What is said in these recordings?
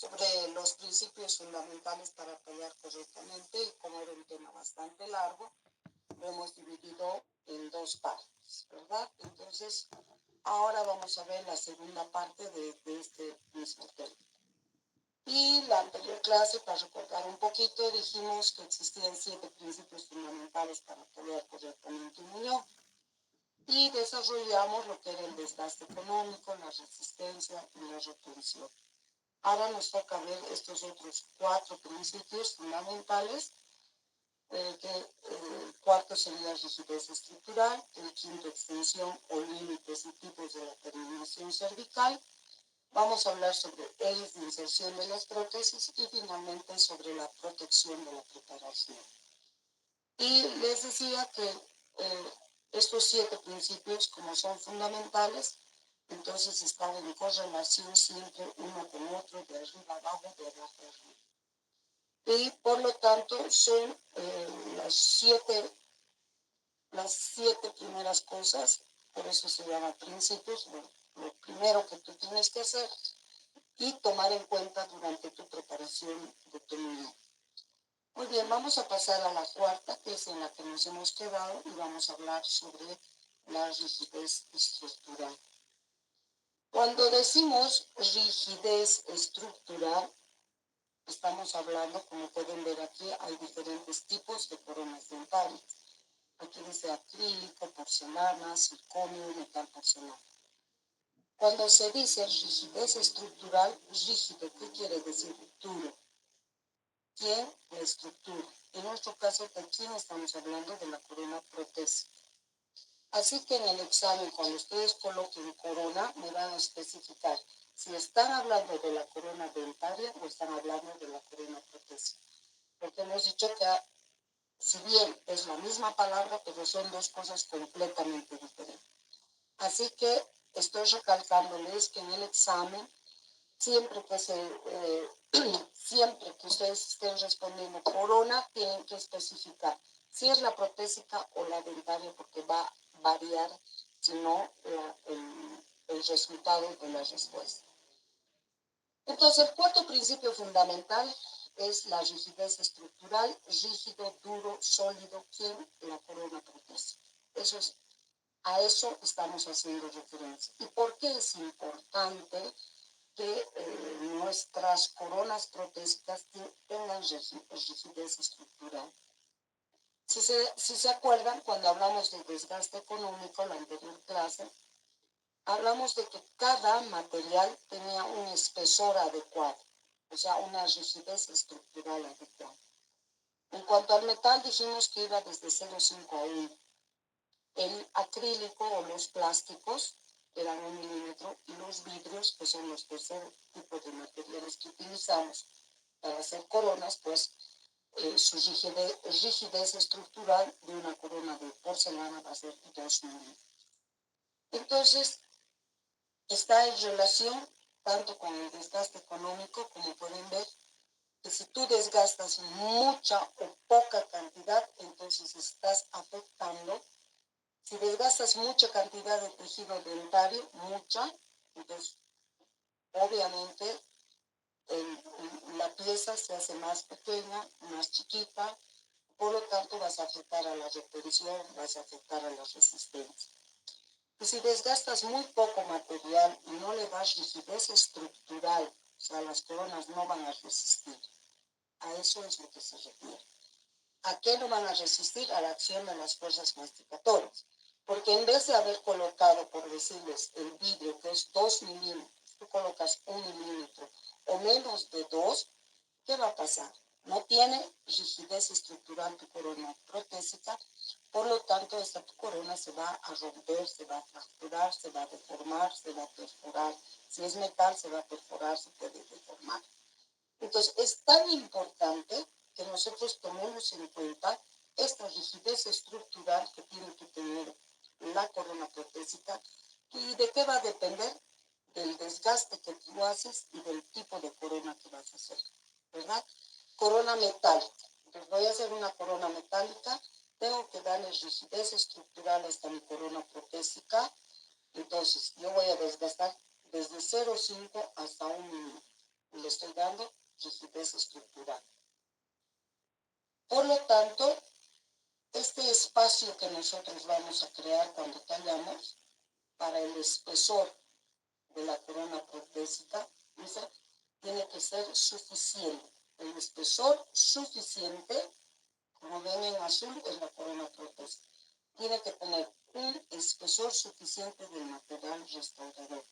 sobre los principios fundamentales para pelear correctamente, y como era un tema bastante largo, lo hemos dividido en dos partes, ¿verdad? Entonces, ahora vamos a ver la segunda parte de este mismo tema. Y la anterior clase, para recordar un poquito, dijimos que existían 7 principios fundamentales para pelear correctamente un unión. Y desarrollamos lo que era el desgaste económico, la resistencia y la retención. Ahora nos toca ver estos otros 4 principios fundamentales, que el cuarto sería rigidez estructural, el quinto extensión o límites y tipos de la terminación cervical. Vamos a hablar sobre ejes de inserción de las prótesis y finalmente sobre la protección de la preparación. Y les decía que estos 7 principios, como son fundamentales, entonces están en correlación siempre uno con otro, de arriba abajo, de abajo arriba. Y por lo tanto son las siete primeras cosas, por eso se llama principios, lo primero que tú tienes que hacer y tomar en cuenta durante tu preparación de tu niño. Muy bien, vamos a pasar a la cuarta, que es en la que nos hemos quedado, y vamos a hablar sobre la rigidez estructural. Cuando decimos rigidez estructural, estamos hablando, como pueden ver aquí, hay diferentes tipos de coronas dentarias. Aquí dice acrílico, porcelana, circonio, metal porcelana. Cuando se dice rigidez estructural, rígido, ¿qué quiere decir? Duro. ¿Quién? La estructura. En nuestro caso, ¿de quién estamos hablando? De la corona protésica. Así que en el examen, cuando ustedes coloquen corona, me van a especificar si están hablando de la corona dentaria o están hablando de la corona protésica. Porque hemos dicho que, si bien es la misma palabra, pero son dos cosas completamente diferentes. Así que estoy recalcándoles que en el examen, siempre que siempre que ustedes estén respondiendo corona, tienen que especificar si es la protésica o la dentaria, porque va a variar, si no, el resultado de la respuesta. Entonces, el cuarto principio fundamental es la rigidez estructural, rígido, duro, sólido, ¿quién? La corona protésica. A eso estamos haciendo referencia. ¿Y por qué es importante que nuestras coronas protésicas tengan rigidez estructural? Si se acuerdan, cuando hablamos de desgaste económico, la anterior clase, hablamos de que cada material tenía un espesor adecuado, o sea, una rigidez estructural adecuada. En cuanto al metal, dijimos que iba desde 0,5 a 1. El acrílico o los plásticos eran 1 milímetro, y los vidrios, que son los terceros tipos de materiales que utilizamos para hacer coronas, pues su rigidez estructural de una corona de porcelana va a ser 2 milímetros. Entonces, está en relación tanto con el desgaste económico, como pueden ver, que si tú desgastas mucha o poca cantidad, entonces estás afectando. Si desgastas mucha cantidad de tejido dentario, entonces obviamente la pieza se hace más pequeña, más chiquita, por lo tanto vas a afectar a la retención, vas a afectar a la resistencia. Y si desgastas muy poco material y no le das rigidez estructural, o sea, las coronas no van a resistir. A eso es lo que se refiere. ¿A qué no van a resistir? A la acción de las fuerzas masticatorias. Porque en vez de haber colocado, por decirles, el vidrio, que es 2 milímetros, tú colocas 1 milímetro o menos de 2, ¿qué va a pasar? No tiene rigidez estructural tu corona protésica, por lo tanto, esta tu corona se va a romper, se va a fracturar, se va a deformar, se va a perforar. Si es metal, se va a perforar, se puede deformar. Entonces, es tan importante que nosotros tomemos en cuenta esta rigidez estructural que tiene que tener la corona protésica. ¿Y de qué va a depender? Del desgaste que tú haces y del tipo de corona que vas a hacer, ¿verdad? Corona metálica. Entonces voy a hacer una corona metálica, tengo que darle rigidez estructural hasta mi corona protésica. Entonces yo voy a desgastar desde 0,5 hasta 1 milímetro. estoy dando rigidez estructural. Por lo tanto, este espacio que nosotros vamos a crear cuando tallamos para el espesor de la corona protésica, tiene que ser suficiente. El espesor suficiente, como ven en azul, es la corona protésica. Tiene que tener un espesor suficiente del material restaurador.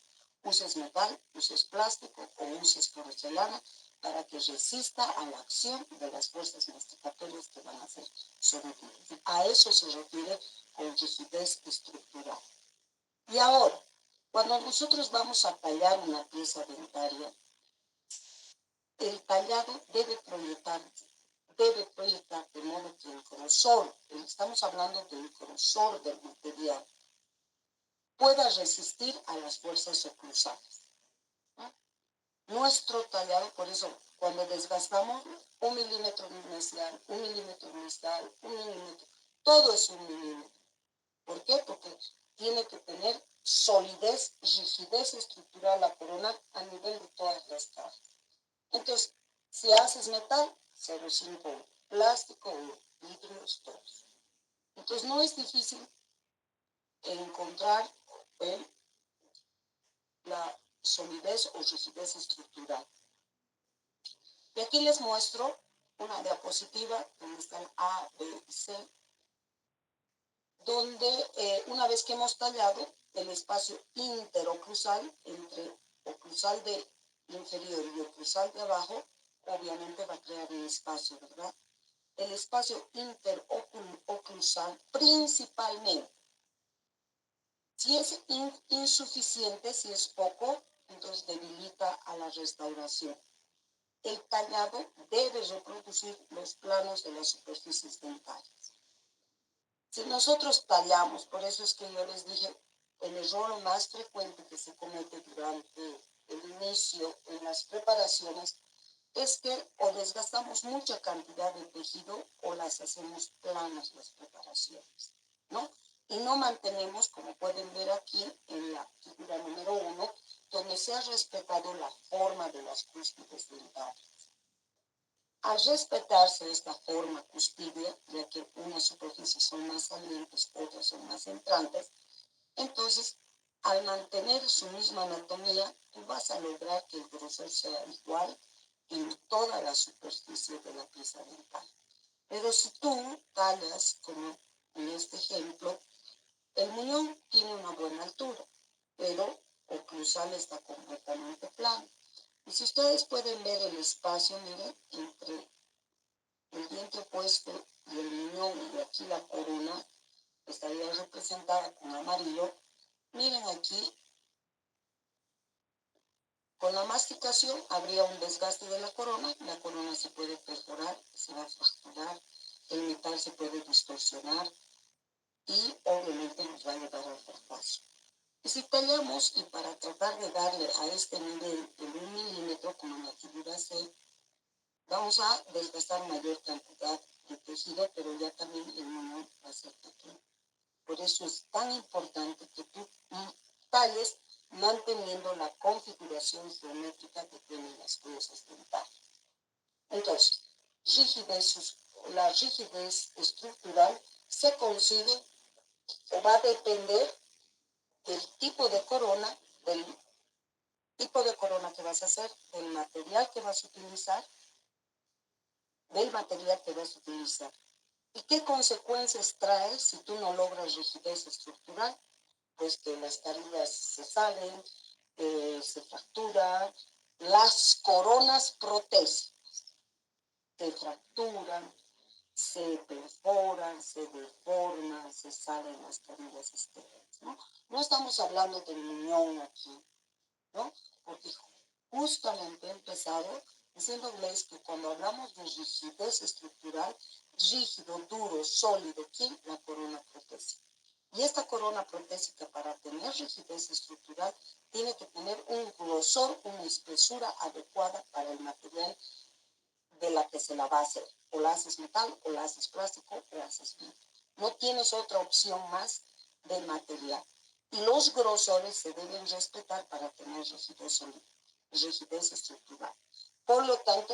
Uses metal, uses plástico o uses porcelana para que resista a la acción de las fuerzas masticatorias que van a ser sometidas. A eso se refiere con rigidez estructural. Y ahora, cuando nosotros vamos a tallar una pieza dentaria, el tallado debe proyectar de modo que el grosor, estamos hablando del grosor del material, pueda resistir a las fuerzas oclusales. ¿No? Nuestro tallado, por eso, cuando desgastamos 1 milímetro mesial, 1 milímetro distal, 1 milímetro, todo es 1 milímetro. ¿Por qué? Porque tiene que tener solidez, rigidez estructural la corona a nivel de todas las caras. Entonces, si haces metal, 0,5, plástico, vidrios, todos. Entonces, no es difícil encontrar la solidez o rigidez estructural. Y aquí les muestro una diapositiva donde están A, B y C, donde una vez que hemos tallado el espacio interoclusal entre oclusal de inferior y oclusal de abajo, obviamente va a crear un espacio, ¿verdad? El espacio interoclusal principalmente. Si es insuficiente, si es poco, entonces debilita a la restauración. El tallado debe reproducir los planos de las superficies dentarias. Si nosotros tallamos, por eso es que yo les dije, el error más frecuente que se comete durante el inicio en las preparaciones es que o desgastamos mucha cantidad de tejido o las hacemos planas las preparaciones, ¿no? Y no mantenemos, como pueden ver aquí en la figura número 1, donde se ha respetado la forma de las cúspides dentarias. Al respetarse esta forma cuspidia, ya que unas superficies son más salientes, otras son más entrantes, entonces, al mantener su misma anatomía, tú vas a lograr que el grosor sea igual en toda la superficie de la pieza dental. Pero si tú tallas, como en este ejemplo, el muñón tiene una buena altura, pero oclusal está completamente plano. Y si ustedes pueden ver el espacio, miren, entre el diente opuesto y el muñón, y aquí la corona estaría representada con amarillo, miren aquí, con la masticación habría un desgaste de la corona se puede perforar, se va a fracturar, el metal se puede distorsionar y obviamente nos va a llevar al fracaso. Y si tallamos, y para tratar de darle a este nivel de 1 milímetro, como en la figura C, vamos a desgastar mayor cantidad de tejido, pero ya también el muñón va a ser pequeño. Por eso es tan importante que tú talles manteniendo la configuración geométrica que tienen las piezas dentarias. Entonces, la rigidez estructural se consigue o va a depender del tipo de corona que vas a hacer, del material que vas a utilizar, ¿Y qué consecuencias trae si tú no logras rigidez estructural? Pues que las carillas se salen, se fracturan, las coronas protésicas se fracturan, se perforan, se deforman, se salen las carillas externas, ¿no? No estamos hablando del muñón aquí, ¿no? Porque justamente he empezado diciéndoles que cuando hablamos de rigidez estructural, rígido, duro, sólido, ¿quién? La corona protésica. Y esta corona protésica, para tener rigidez estructural, tiene que tener un grosor, una espesura adecuada para el material de la que se la va a hacer. O la haces metal, o la haces plástico, o la haces vidrio. No tienes otra opción más de material. Y los grosores se deben respetar para tener rigidez estructural. Por lo tanto,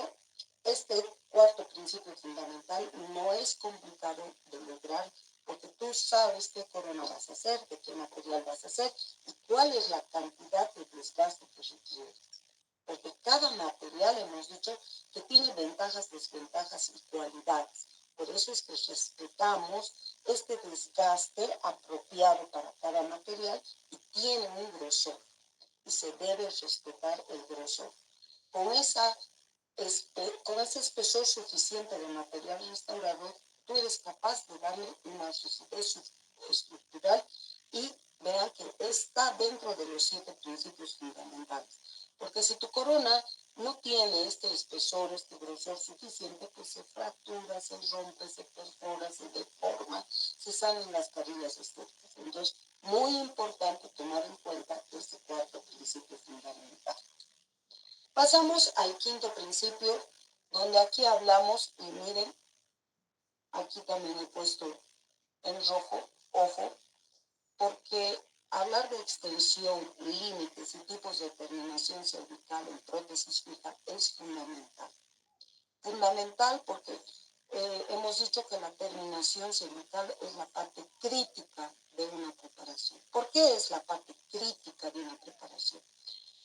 este cuarto principio fundamental no es complicado de lograr porque tú sabes qué corona vas a hacer, de qué material vas a hacer y cuál es la cantidad de desgaste que requiere. Porque cada material hemos dicho que tiene ventajas, desventajas y cualidades. Por eso es que respetamos este desgaste apropiado para cada material y tiene un grosor y se debe respetar el grosor. Con con ese espesor suficiente de material restaurador, tú eres capaz de darle una rigidez estructural y vean que está dentro de los 7 principios fundamentales. Porque si tu corona no tiene este espesor, este grosor suficiente, pues se fractura, se rompe, se perfora, se deforma, se salen las carillas estéticas. Entonces, muy importante tomar en cuenta este cuarto principio fundamental. Pasamos al quinto principio, donde aquí hablamos, y miren, aquí también he puesto en rojo, ojo, porque hablar de extensión, límites y tipos de terminación cervical en prótesis fija es fundamental. Fundamental porque hemos dicho que la terminación cervical es la parte crítica de una preparación. ¿Por qué es la parte crítica de una preparación?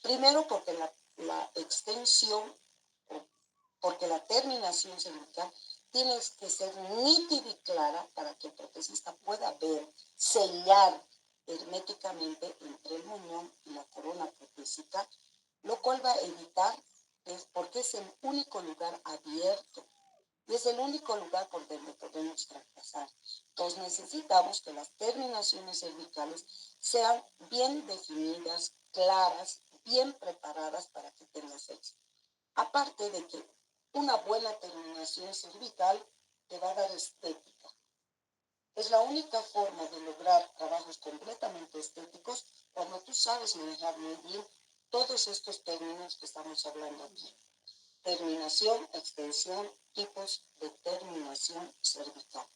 Primero porque la extensión, porque la terminación cervical tiene que ser nítida y clara para que el protesista pueda ver, sellar herméticamente entre el muñón y la corona protésica, lo cual va a evitar, porque es el único lugar abierto y es el único lugar por donde podemos traspasar. Entonces necesitamos que las terminaciones cervicales sean bien definidas, claras, bien preparadas para que tengas éxito. Aparte de que una buena terminación cervical te va a dar estética. Es la única forma de lograr trabajos completamente estéticos cuando tú sabes manejar muy bien todos estos términos que estamos hablando aquí. Terminación, extensión, tipos de terminación cervical.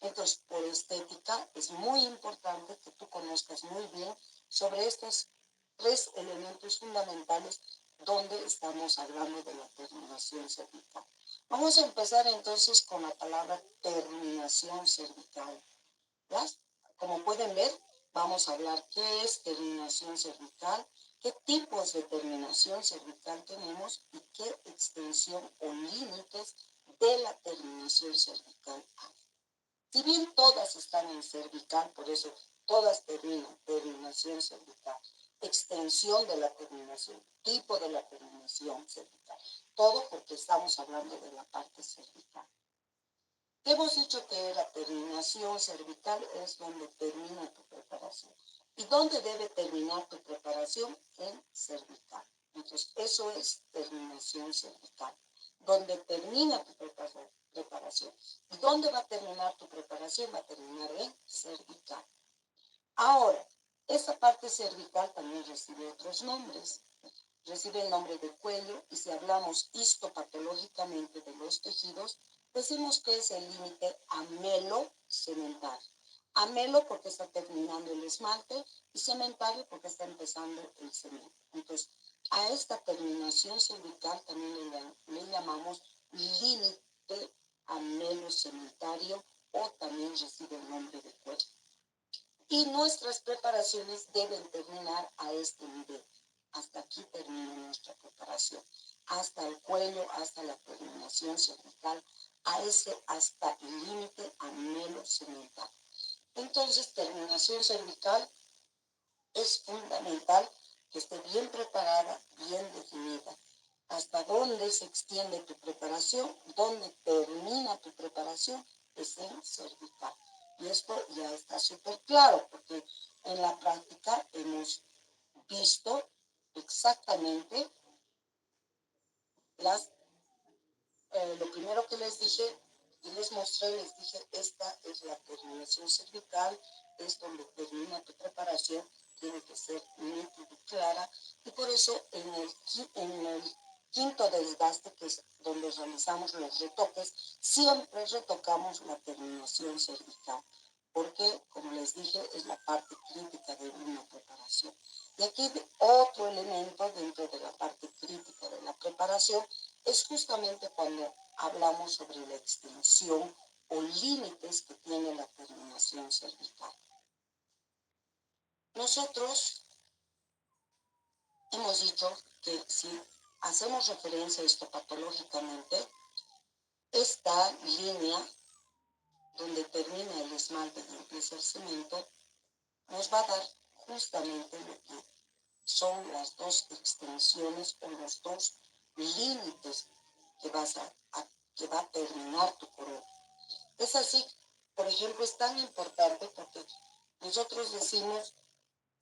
Entonces, por estética, es muy importante que tú conozcas muy bien sobre estos 3 elementos fundamentales donde estamos hablando de la terminación cervical. Vamos a empezar entonces con la palabra terminación cervical. ¿Ya? Como pueden ver, vamos a hablar qué es terminación cervical, qué tipos de terminación cervical tenemos y qué extensión o límites de la terminación cervical hay. Si bien todas están en cervical, por eso todas terminan, terminación cervical, extensión de la terminación, tipo de la terminación cervical, todo porque estamos hablando de la parte cervical. Hemos dicho que la terminación cervical es donde termina tu preparación. ¿Y dónde debe terminar tu preparación? En cervical. Entonces, eso es terminación cervical. Donde termina tu preparación. ¿Y dónde va a terminar tu preparación? Va a terminar en cervical. Ahora, esa parte cervical también recibe otros nombres. Recibe el nombre de cuello y si hablamos histopatológicamente de los tejidos, decimos que es el límite amelo-cementario. Amelo porque está terminando el esmalte y cementario porque está empezando el cemento. Entonces, a esta terminación cervical también le llamamos límite amelo-cementario o también recibe el nombre de cuello. Y nuestras preparaciones deben terminar a este nivel. Hasta aquí termina nuestra preparación. Hasta el cuello, hasta la terminación cervical, hasta el límite amelo-cementario. Entonces, terminación cervical es fundamental que esté bien preparada, bien definida. Hasta dónde se extiende tu preparación, dónde termina tu preparación, es en cervical. Y esto ya está súper claro, porque en la práctica hemos visto exactamente lo primero que les dije, y les mostré, les dije, esta es la terminación cervical, es donde termina tu preparación, tiene que ser nítida y clara, y por eso en el quinto desgaste, que es donde realizamos los retoques, siempre retocamos la terminación cervical, porque, como les dije, es la parte crítica de una preparación. Y aquí otro elemento dentro de la parte crítica de la preparación es justamente cuando hablamos sobre la extensión o límites que tiene la terminación cervical. Nosotros hemos dicho que si hacemos referencia a esto patológicamente, esta línea donde termina el esmalte y empieza el cemento nos va a dar justamente lo que son las dos extensiones o los dos límites que que va a terminar tu corona. Es así, por ejemplo, es tan importante porque nosotros decimos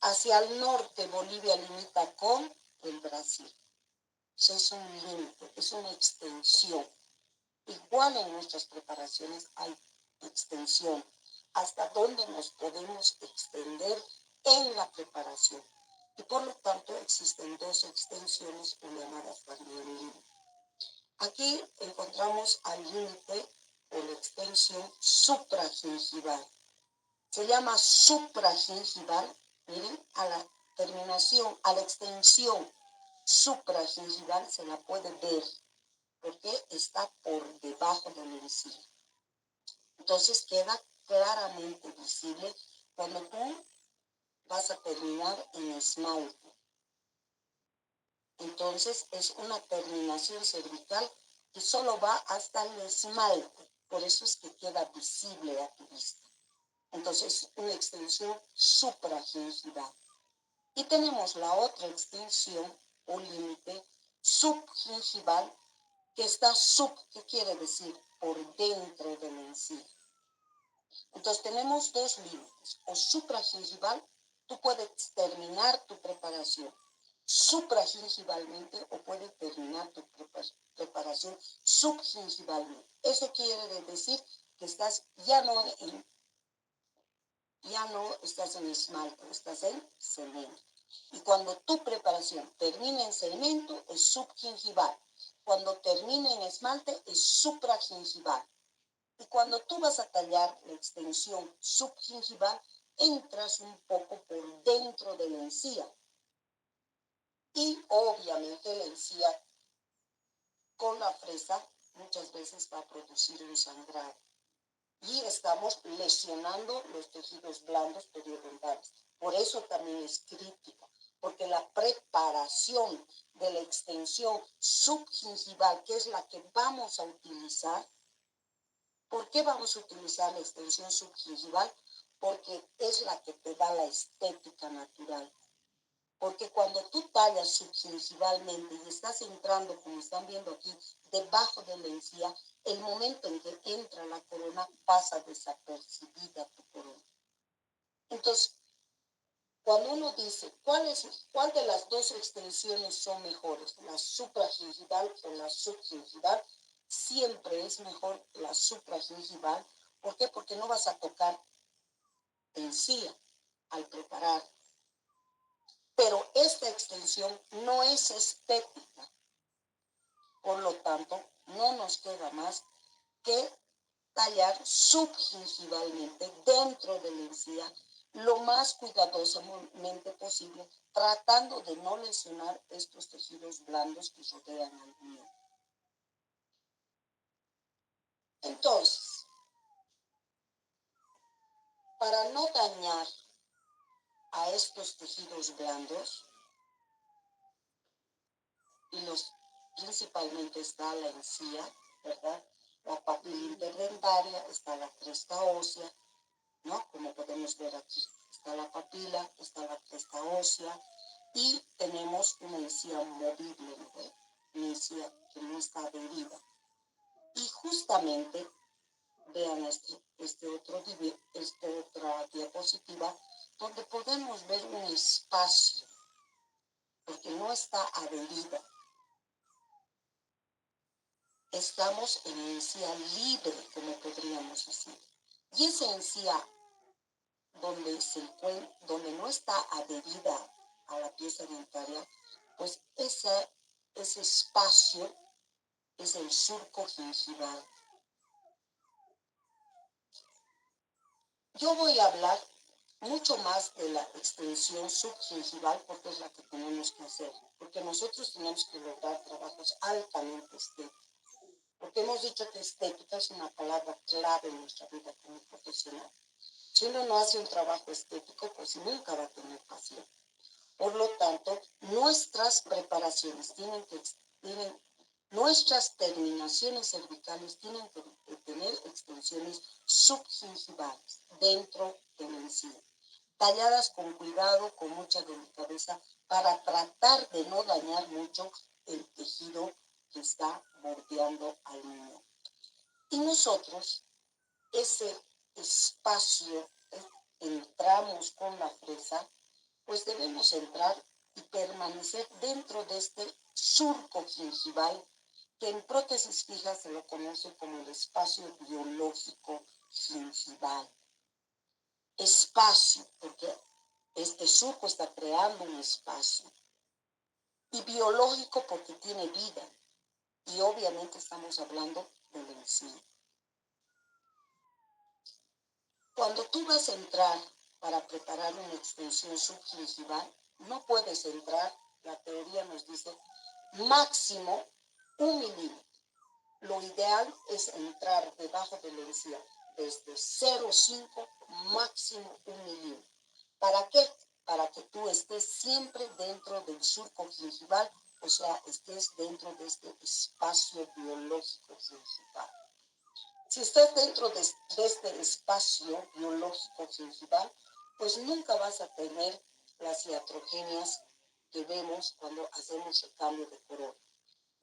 hacia el norte Bolivia limita con el Brasil. Eso es un límite, es una extensión. Igual en nuestras preparaciones hay extensión. Hasta dónde nos podemos extender en la preparación. Y por lo tanto existen dos extensiones llamadas también límite. Aquí encontramos al límite o la extensión supragingival. Se llama supragingival, miren, a la terminación, a la extensión supragingival se la puede ver porque está por debajo de la encía. Entonces queda claramente visible cuando tú vas a terminar en esmalte. Entonces es una terminación cervical que solo va hasta el esmalte. Por eso es que queda visible a tu vista. Entonces una extensión supragingival. Y tenemos la otra extensión o límite subgingival que está ¿qué quiere decir? Por dentro de la encía. Entonces tenemos dos límites, o supragingival, tú puedes terminar tu preparación supragingivalmente o puedes terminar tu preparación subgingivalmente. Eso quiere decir que estás ya no estás en esmalte, estás en cemento. Y cuando tu preparación termina en cemento es subgingival. Cuando termina en esmalte es supragingival. Y cuando tú vas a tallar la extensión subgingival, entras un poco por dentro de la encía. Y obviamente la encía con la fresa muchas veces va a producir un sangrado. Y estamos lesionando los tejidos blandos periodontales. Por eso también es crítico, porque la preparación de la extensión subgingival, que es la que vamos a utilizar, ¿por qué vamos a utilizar la extensión subgingival? Porque es la que te da la estética natural. Porque cuando tú tallas subgingivalmente y estás entrando, como están viendo aquí, debajo de la encía, el momento en que entra la corona pasa desapercibida tu corona. Entonces, cuando uno dice, ¿cuál de las dos extensiones son mejores? ¿La supragingival o la subgingival? Siempre es mejor la supragingival. ¿Por qué? Porque no vas a tocar encía al preparar. Pero esta extensión no es estética. Por lo tanto, no nos queda más que tallar subgingivalmente dentro de la encía lo más cuidadosamente posible, tratando de no lesionar estos tejidos blandos que rodean al diente. Entonces, para no dañar a estos tejidos blandos, y principalmente está la encía, ¿verdad? La papila interdentaria, está la cresta ósea, ¿no? Como podemos ver aquí, está la papila, está la cresta ósea y tenemos una encía movible, ¿no? Una encía que no está adherida. Y justamente, vean esta otra diapositiva, donde podemos ver un espacio, porque no está adherida. Estamos en encía libre, como podríamos decir. Y esa encía donde no está adherida a la pieza dentaria, pues ese espacio es el surco gingival. Yo voy a hablar mucho más de la extensión subgingival, porque es la que tenemos que hacer, porque nosotros tenemos que lograr trabajos altamente estéticos, porque hemos dicho que estética es una palabra clave en nuestra vida como profesional. Si uno no hace un trabajo estético, pues nunca va a tener paciente. Por lo tanto, nuestras preparaciones tienen nuestras terminaciones cervicales tienen que tener extensiones subgingivales dentro de la encía, talladas con cuidado, con mucha delicadeza, para tratar de no dañar mucho el tejido que está bordeando al niño. Y nosotros, ese espacio, entramos con la fresa, pues debemos entrar y permanecer dentro de este surco gingival, que en prótesis fija se lo conoce como el espacio biológico gingival. Espacio, porque este surco está creando un espacio. Y biológico porque tiene vida. Y obviamente estamos hablando de la encía. Cuando tú vas a entrar para preparar una extensión subgingival, no puedes entrar, la teoría nos dice, máximo 1 milímetro. Lo ideal es entrar debajo de la encía desde 0,5 máximo 1 milímetro. ¿Para qué? Para que tú estés siempre dentro del surco gingival, o sea, estés dentro de este espacio biológico gingival. Si estás dentro de este espacio biológico gingival, pues nunca vas a tener las iatrogenias que vemos cuando hacemos el cambio de corona.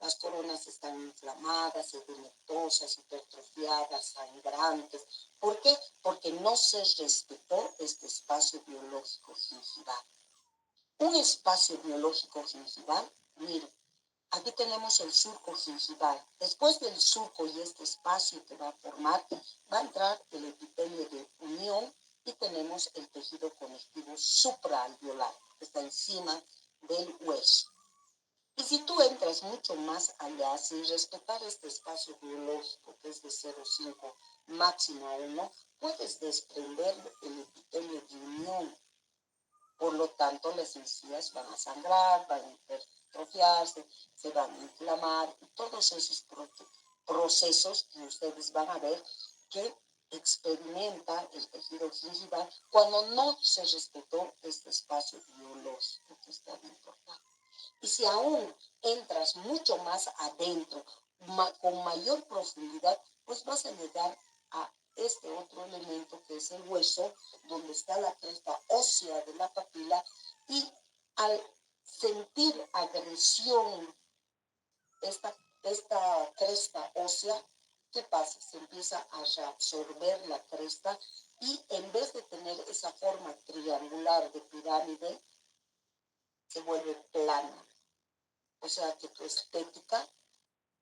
Las coronas están inflamadas, edematosas, hipertrofiadas, sangrantes. ¿Por qué? Porque no se respetó este espacio biológico gingival. Un espacio biológico gingival, mire, aquí tenemos el surco gingival. Después del surco y este espacio que va a formar, va a entrar el epitelio de unión y tenemos el tejido conectivo supraalveolar, que está encima del hueso. Y si tú entras mucho más allá, sin respetar este espacio biológico que es de 0,5 máximo a 1, puedes desprender el epitelio de unión. Por lo tanto, las encías van a sangrar, van a hipertrofiarse, se van a inflamar, y todos esos procesos que ustedes van a ver que experimenta el tejido gingival cuando no se respetó este espacio biológico que es tan importante. Y si aún entras mucho más adentro, con mayor profundidad, pues vas a llegar a este otro elemento que es el hueso, donde está la cresta ósea de la papila, y al sentir agresión, esta cresta ósea, ¿qué pasa? Se empieza a reabsorber la cresta y en vez de tener esa forma triangular de pirámide, se vuelve plana. O sea que tu estética,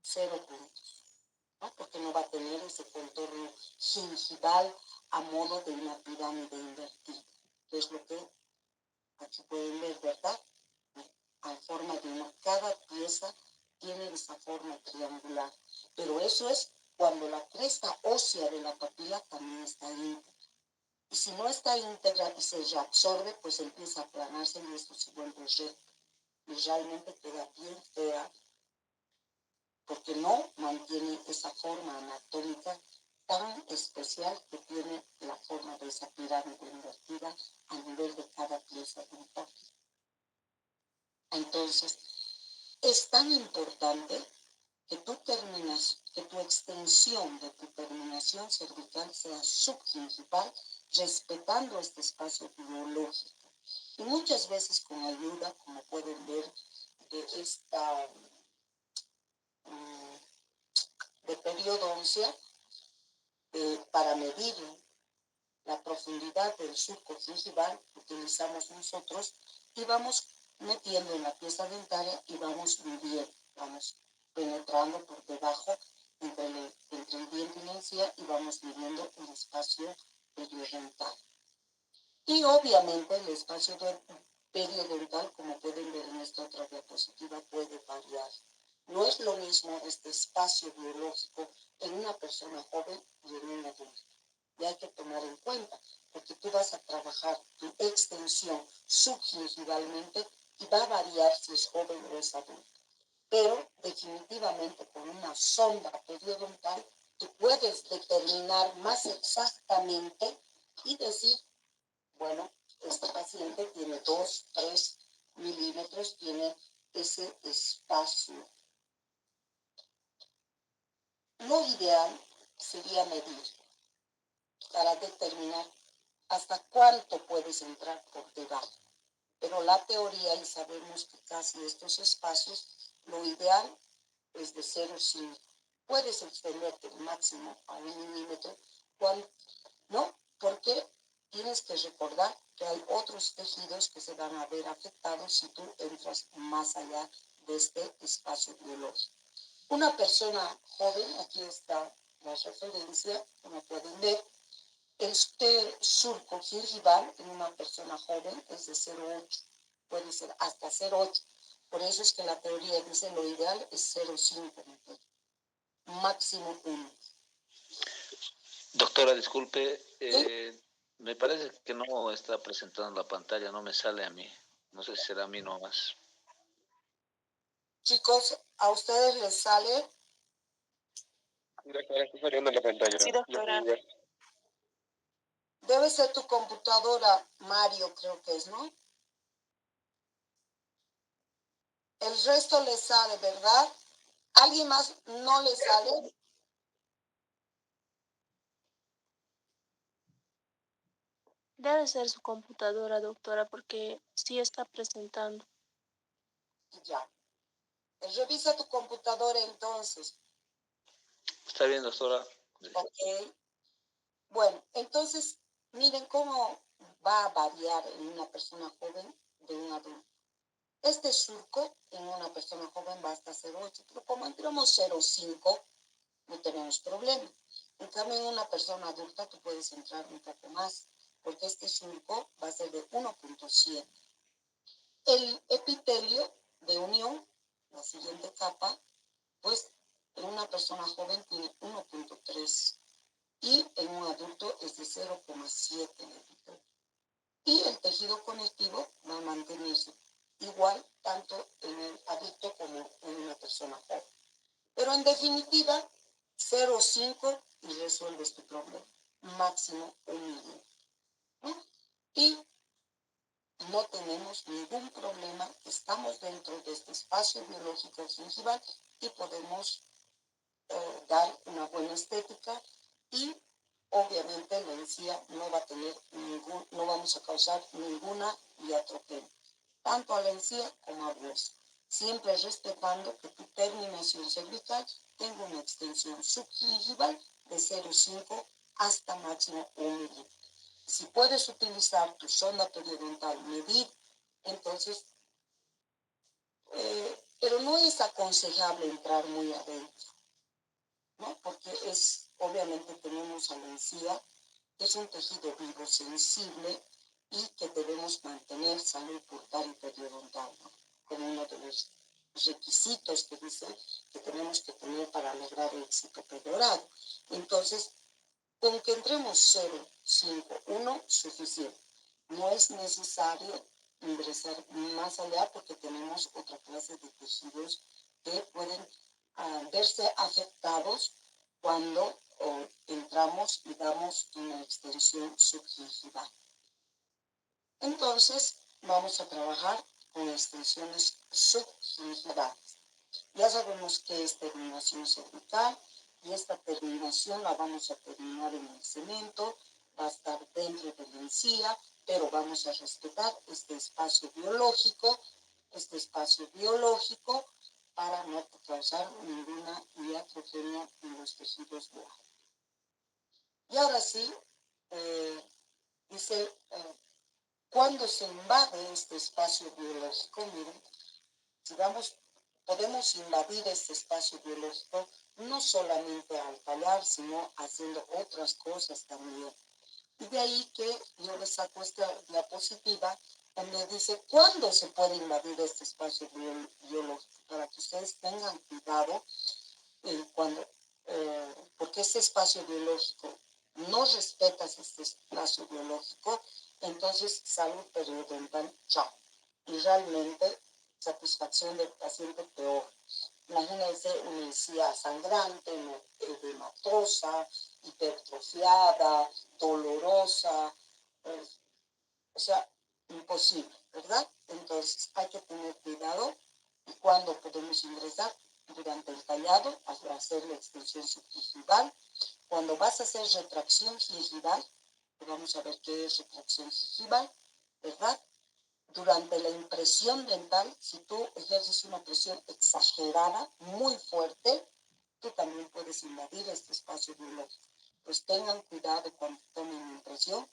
0 puntos, ¿no? Porque no va a tener ese contorno gingival a modo de una pirámide invertida, que es lo que aquí pueden ver, ¿verdad? A forma de una, cada pieza tiene esa forma triangular, pero eso es cuando la cresta ósea de la papila también está íntegra. Y si no está íntegra y se reabsorbe, pues empieza a aplanarse y esto se vuelve recto. Y realmente queda bien fea, porque no mantiene esa forma anatómica tan especial que tiene la forma de esa pirámide invertida a nivel de cada pieza dental. Entonces, es tan importante que que tu extensión de tu terminación cervical sea subgingival, respetando este espacio biológico. Y muchas veces con ayuda, como pueden ver, de esta de periodoncia, para medir la profundidad del surco gingival, utilizamos nosotros y vamos metiendo en la pieza dentaria y vamos midiendo, vamos penetrando por debajo entre el diente y la encía y vamos midiendo el espacio periodontal. Y obviamente el espacio periodontal, como pueden ver en esta otra diapositiva, puede variar. No es lo mismo este espacio biológico en una persona joven y en un adulto. y hay que tomar en cuenta, porque tú vas a trabajar tu extensión subgingivalmente y va a variar si es joven o es adulto. Pero definitivamente con una sonda periodontal tú puedes determinar más exactamente y decir, bueno, este paciente tiene 2, 3 milímetros, tiene ese espacio. Lo ideal sería medir para determinar hasta cuánto puedes entrar por debajo. Pero la teoría, y sabemos que casi estos espacios, lo ideal es de 0,5. Puedes extenderte máximo a 1 milímetro, ¿no? Porque tienes que recordar que hay otros tejidos que se van a ver afectados si tú entras más allá de este espacio biológico. Una persona joven, aquí está la referencia, como pueden ver, este surco gingival en una persona joven es de 0,8, puede ser hasta 0,8. Por eso es que la teoría dice lo ideal es 0,5, máximo 1. Doctora, disculpe, ¿Sí? me parece que no está presentando en la pantalla, no me sale a mí. No sé si será a mí nomás. Chicos, ¿a ustedes les sale? Doctora, está saliendo en la pantalla. Sí, doctora. Debe ser tu computadora, Mario, creo que es, ¿no? El resto les sale, ¿verdad? ¿Alguien más no le sale? Debe ser su computadora, doctora, porque sí está presentando. Ya. Revisa tu computadora entonces. ¿Está bien, doctora? Ok. Bueno, entonces, miren cómo va a variar en una persona joven de un adulto. Este surco en una persona joven va hasta 0,8, pero como entramos 0,5, no tenemos problema. En cambio, en una persona adulta tú puedes entrar un poco más, porque este surco va a ser de 1,7. El epitelio de unión, la siguiente capa, pues en una persona joven tiene 1,3 y en un adulto es de 0,7 el epitelio. Y el tejido conectivo va a mantenerse igual tanto en el adulto como en una persona joven. Pero en definitiva, 0,5 y resuelves tu problema. Máximo 1 milímetro. ¿No? Y no tenemos ningún problema. Estamos dentro de este espacio biológico gingival y podemos dar una buena estética y obviamente la encía no va a tener no vamos a causar ninguna iatrogenia, tanto a la encía como a hueso, siempre respetando que tu terminación cervical tenga una extensión subgingival de 0,5 hasta máximo 1 milímetro. Si puedes utilizar tu sonda periodontal, medir, entonces, pero no es aconsejable entrar muy adentro, ¿no? Porque obviamente tenemos a la encía, que es un tejido vivo sensible y que debemos mantener salud bucal y periodontal, ¿no? Como uno de los requisitos que dice que tenemos que tener para lograr éxito perioral. Entonces, con que entremos 0, 5, 1, suficiente. No es necesario ingresar más allá porque tenemos otra clase de tejidos que pueden verse afectados cuando entramos y damos una extensión subgingival. Entonces, vamos a trabajar con extensiones subgingivales. Ya sabemos que es terminación cervical y esta terminación la vamos a terminar en el cemento, va a estar dentro de la encía, pero vamos a respetar este espacio biológico para no causar ninguna iatrogenia en los tejidos bucales. Y ahora sí, dice, cuando se invade este espacio biológico, miren, si podemos invadir este espacio biológico no solamente al tallar, sino haciendo otras cosas también. Y de ahí que yo les saco esta diapositiva donde dice cuándo se puede invadir este espacio biológico, para que ustedes tengan cuidado porque este espacio biológico no respetas este espacio biológico, entonces salud periodontal, chao. Y realmente satisfacción del paciente peor. Imagínense una encía sangrante, edematosa, hipertrofiada, dolorosa, o sea, imposible, ¿verdad? Entonces hay que tener cuidado. ¿Y cuándo podemos ingresar? Durante el tallado, al hacer la extensión subgingival. Cuando vas a hacer retracción gingival, vamos a ver qué es retracción gingival, ¿verdad? Durante la impresión dental, si tú ejerces una presión exagerada, muy fuerte, tú también puedes invadir este espacio biológico. Pues tengan cuidado cuando tomen impresión.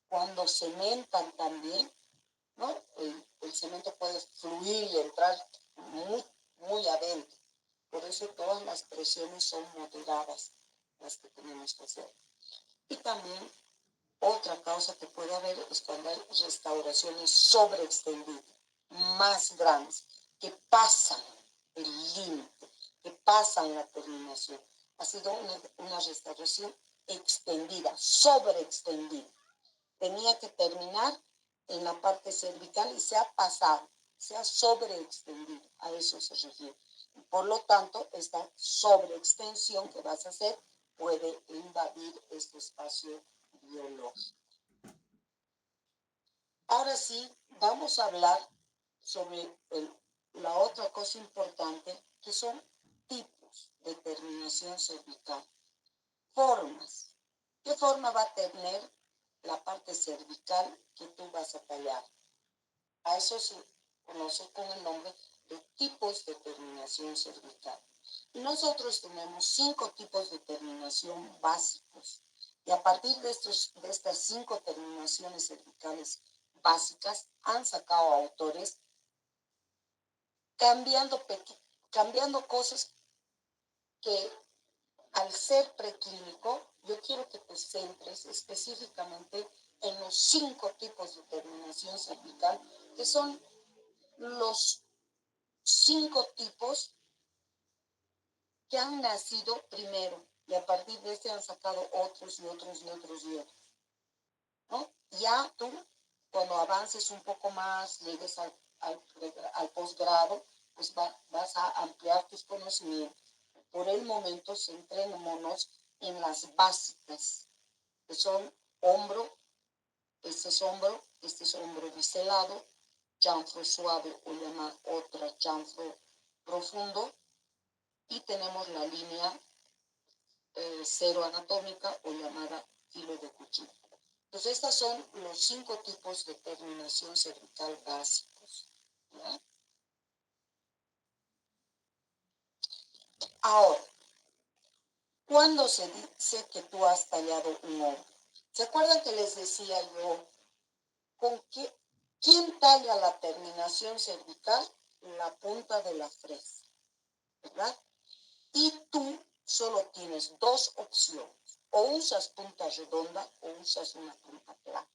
Cuando cementan también, ¿no? El cemento puede fluir y entrar muy, muy adentro. Por eso todas las presiones son moderadas, las que tenemos que hacer. Y también otra causa que puede haber es cuando hay restauraciones sobreextendidas, más grandes, que pasan el límite, que pasan la terminación. Ha sido una restauración extendida, sobreextendida. Tenía que terminar en la parte cervical y se ha pasado, se ha sobreextendido, a eso se refiere. Por lo tanto, esta sobreextensión que vas a hacer puede invadir este espacio biológico. Ahora sí, vamos a hablar sobre la otra cosa importante, que son tipos de terminación cervical. Formas. ¿Qué forma va a tener la parte cervical que tú vas a tallar? A eso se conoce con el nombre de tipos de terminación cervical. Y nosotros tenemos 5 tipos de terminación básicos. Y a partir de estas 5 terminaciones cervicales básicas, han sacado autores cambiando cosas que al ser preclínico, yo quiero que te centres específicamente en los 5 tipos de terminación cervical, que son los 5 tipos que han nacido primero y a partir de este han sacado otros y otros y otros y otros, ¿no? Ya tú, cuando avances un poco más, llegues al posgrado, pues vas a ampliar tus conocimientos. Por el momento, centrémonos en las básicas, que son hombro, este es hombro biselado, chanfro suave o llamar otra chanfro profundo, y tenemos la línea cero anatómica o llamada filo de cuchillo. Entonces, estos son los 5 tipos de terminación cervical básicos, ¿ya? Ahora, ¿cuándo se dice que tú has tallado un hombro? ¿Se acuerdan que les decía yo quién talla la terminación cervical? La punta de la fresa, ¿verdad? Y tú solo tienes 2 opciones. O usas punta redonda o usas una punta plana.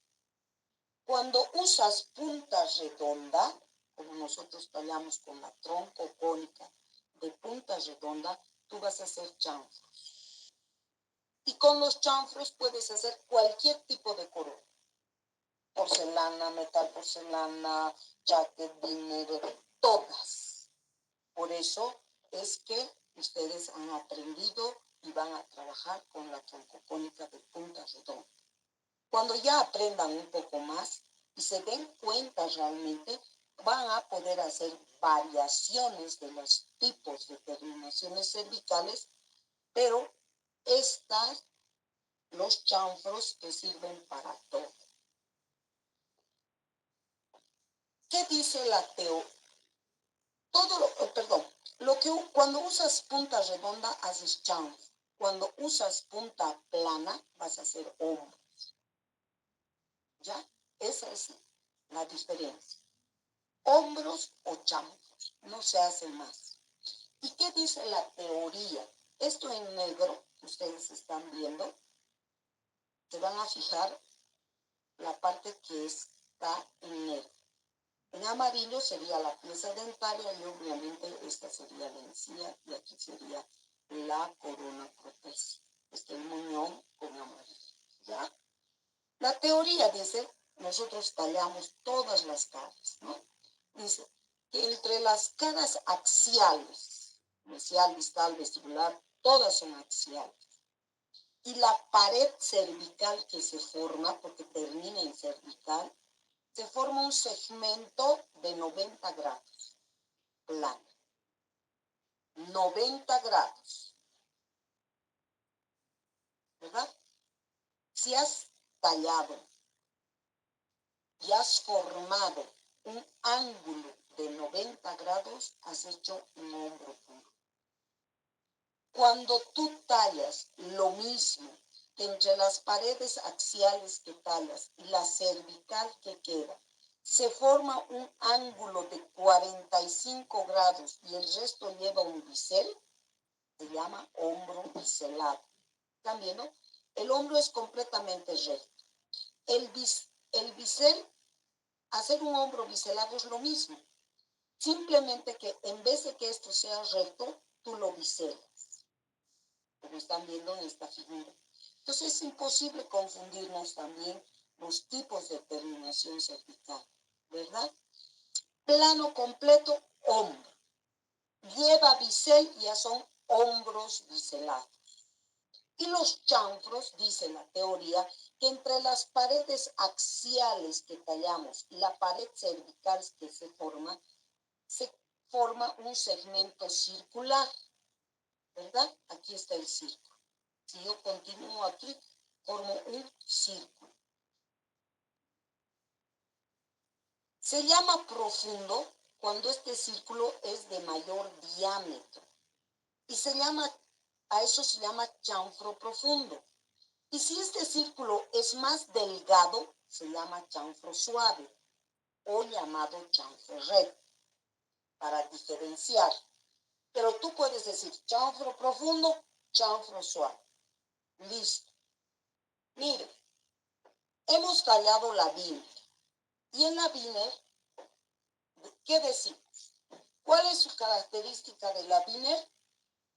Cuando usas punta redonda, como nosotros tallamos con la troncocónica de punta redonda, tú vas a hacer chanfros. Y con los chanfros puedes hacer cualquier tipo de corona. Porcelana, metal porcelana, jacket, dinero, todas. Por eso es que ustedes han aprendido y van a trabajar con la troncocónica de punta redonda. Cuando ya aprendan un poco más y se den cuenta realmente, van a poder hacer variaciones de los tipos de terminaciones cervicales, pero los chanfros te sirven para todo. ¿Qué dice la teoría? Cuando usas punta redonda haces chanfro. Cuando usas punta plana vas a hacer hombro. ¿Ya? Esa es la diferencia. Hombros o chanfros, no se hace más. ¿Y qué dice la teoría? Esto en negro, ustedes están viendo, se van a fijar la parte que está en negro. En amarillo sería la pieza dentaria y obviamente esta sería la encía y aquí sería la corona protésica. Este es el muñón con amarillo. ¿ya? La teoría dice, nosotros tallamos todas las caras, ¿no? Dice que entre las caras axiales, mesial, distal, vestibular, todas son axiales. Y la pared cervical que se forma, porque termina en cervical, se forma un segmento de 90 grados, plano. 90 grados, ¿verdad? Si has tallado y has formado un ángulo de 90 grados, has hecho un hombro puro. Cuando tú tallas lo mismo entre las paredes axiales que tallas y la cervical que queda, se forma un ángulo de 45 grados y el resto lleva un bisel, se llama hombro biselado. También, ¿no? El hombro es completamente recto. El bisel, hacer un hombro biselado es lo mismo. Simplemente que en vez de que esto sea recto, tú lo biselas, como están viendo en esta figura. Entonces es imposible confundirnos también los tipos de terminación cervical, ¿verdad? Plano completo, hombro. Lleva bisel, ya son hombros biselados. Y los chanfros, dice la teoría, que entre las paredes axiales que tallamos y la pared cervical que se forma un segmento circular, ¿verdad? Aquí está el círculo. Si yo continúo aquí, formo un círculo. Se llama profundo cuando este círculo es de mayor diámetro. Y a eso se llama chanfro profundo. Y si este círculo es más delgado, se llama chanfro suave o llamado chanfro recto, para diferenciar. Pero tú puedes decir chanfro profundo, chanfro suave. Listo. Mire, hemos tallado la Wiener. Y en la Wiener, ¿qué decimos? ¿Cuál es su característica de la Wiener?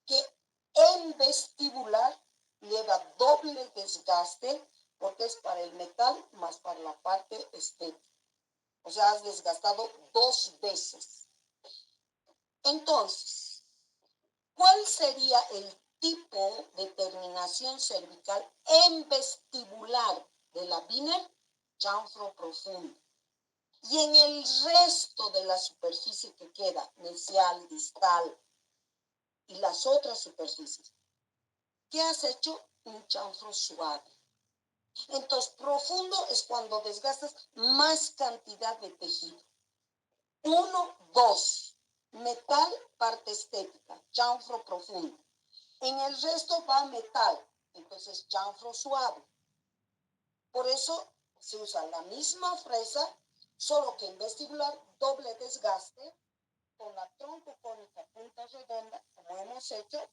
Que en vestibular lleva doble desgaste, porque es para el metal más para la parte estética. O sea, has desgastado 2 veces. Entonces, ¿cuál sería el tipo de terminación cervical en vestibular de la Wiener? Chanfro profundo. Y en el resto de la superficie que queda, mesial, distal y las otras superficies, ¿qué has hecho? Un chanfro suave. Entonces, profundo es cuando desgastas más cantidad de tejido. 1, 2. Metal, parte estética, chanfro profundo. En el resto va metal, entonces chanfro suave. Por eso se usa la misma fresa, solo que en vestibular doble desgaste, con la troncocónica punta redonda, como hemos hecho,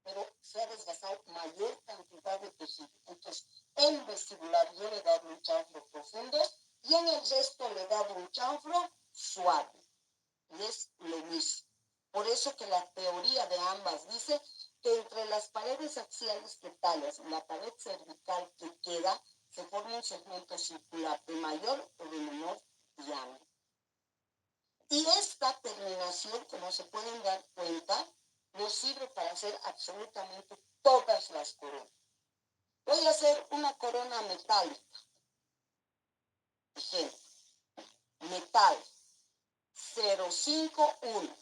pero se ha desgastado mayor cantidad de tejido. Entonces, en vestibular yo le he dado un chanfro profundo y en el resto le he dado un chanfro suave. Y es lo mismo. Por eso que la teoría de ambas dice que entre las paredes axiales que tallas y la pared cervical que queda, se forma un segmento circular de mayor o de menor diámetro. Y esta terminación, como se pueden dar cuenta, nos sirve para hacer absolutamente todas las coronas. Voy a hacer una corona metálica. Ejemplo, metal 051.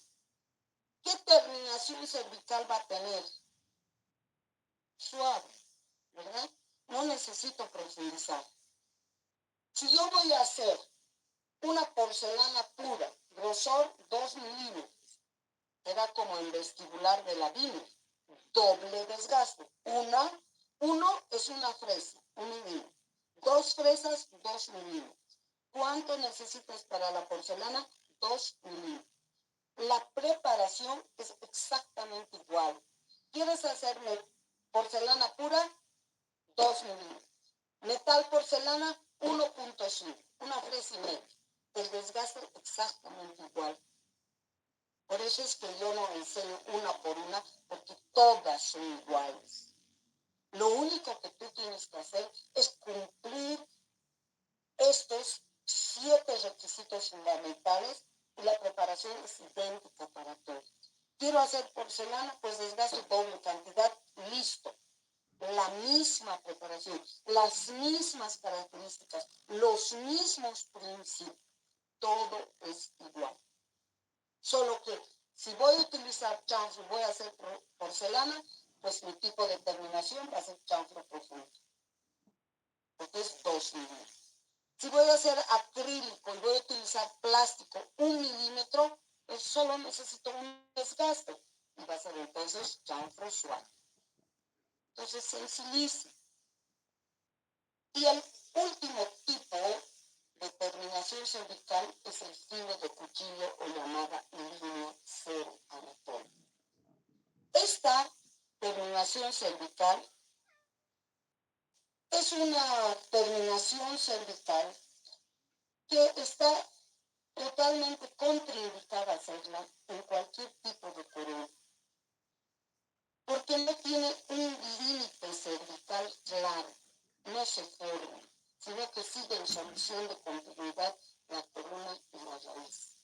¿Qué terminación cervical va a tener? Suave, ¿verdad? No necesito profundizar. Si yo voy a hacer una porcelana pura, grosor 2 milímetros, era como en vestibular de la Wiener, doble desgaste. Uno es una fresa, 1 milímetro. 2 fresas, 2 milímetros. ¿Cuánto necesitas para la porcelana? 2 milímetros. La preparación es exactamente igual. ¿Quieres hacerme porcelana pura? 2 milímetros. Metal porcelana, 1.5, una fresa y media. El desgaste exactamente igual. Por eso es que yo no enseño una por una, porque todas son iguales. Lo único que tú tienes que hacer es cumplir estos 7 requisitos fundamentales y la preparación es idéntica para todos. Quiero hacer porcelana, pues desgasto doble cantidad, listo. La misma preparación, las mismas características, los mismos principios, todo es igual. Solo que si voy a utilizar chanfro, voy a hacer porcelana, pues mi tipo de terminación va a ser chanfro profundo, porque es 2 milímetros. Si voy a hacer acrílico y voy a utilizar plástico 1 milímetro, pues solo necesito un desgaste y va a ser entonces chanfro suave. Entonces sencillísimo. Y el último tipo de terminación cervical es el filo de cuchillo o llamada línea cero anatómica. Esta terminación cervical es una terminación cervical que está totalmente contraindicada hacerla en cualquier tipo de corona, porque no tiene un límite cervical claro, no se forma, sino que sigue en solución de continuidad la corona y la raíz.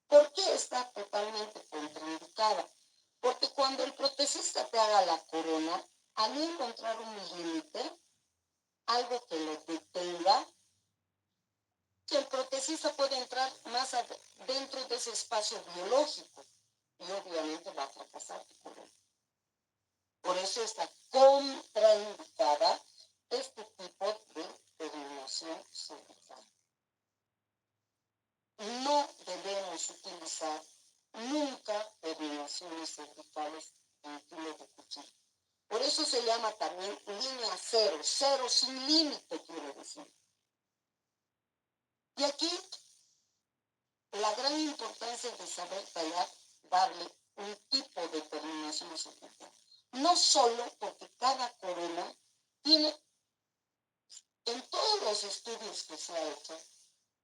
¿Por qué está totalmente contraindicada? Porque cuando el protecista te haga la corona, al no encontrar un límite, algo que lo detenga, que el protecista puede entrar más dentro de ese espacio biológico y obviamente va a fracasar tu corona. Por eso está contraindicada este tipo de terminación cervical. No debemos utilizar nunca terminaciones cervicales en filo de cuchillo. Por eso se llama también línea cero, cero sin límite quiere decir. Y aquí la gran importancia de saber tallar, darle un tipo de terminación cervical. No solo porque cada corona tiene, en todos los estudios que se ha hecho,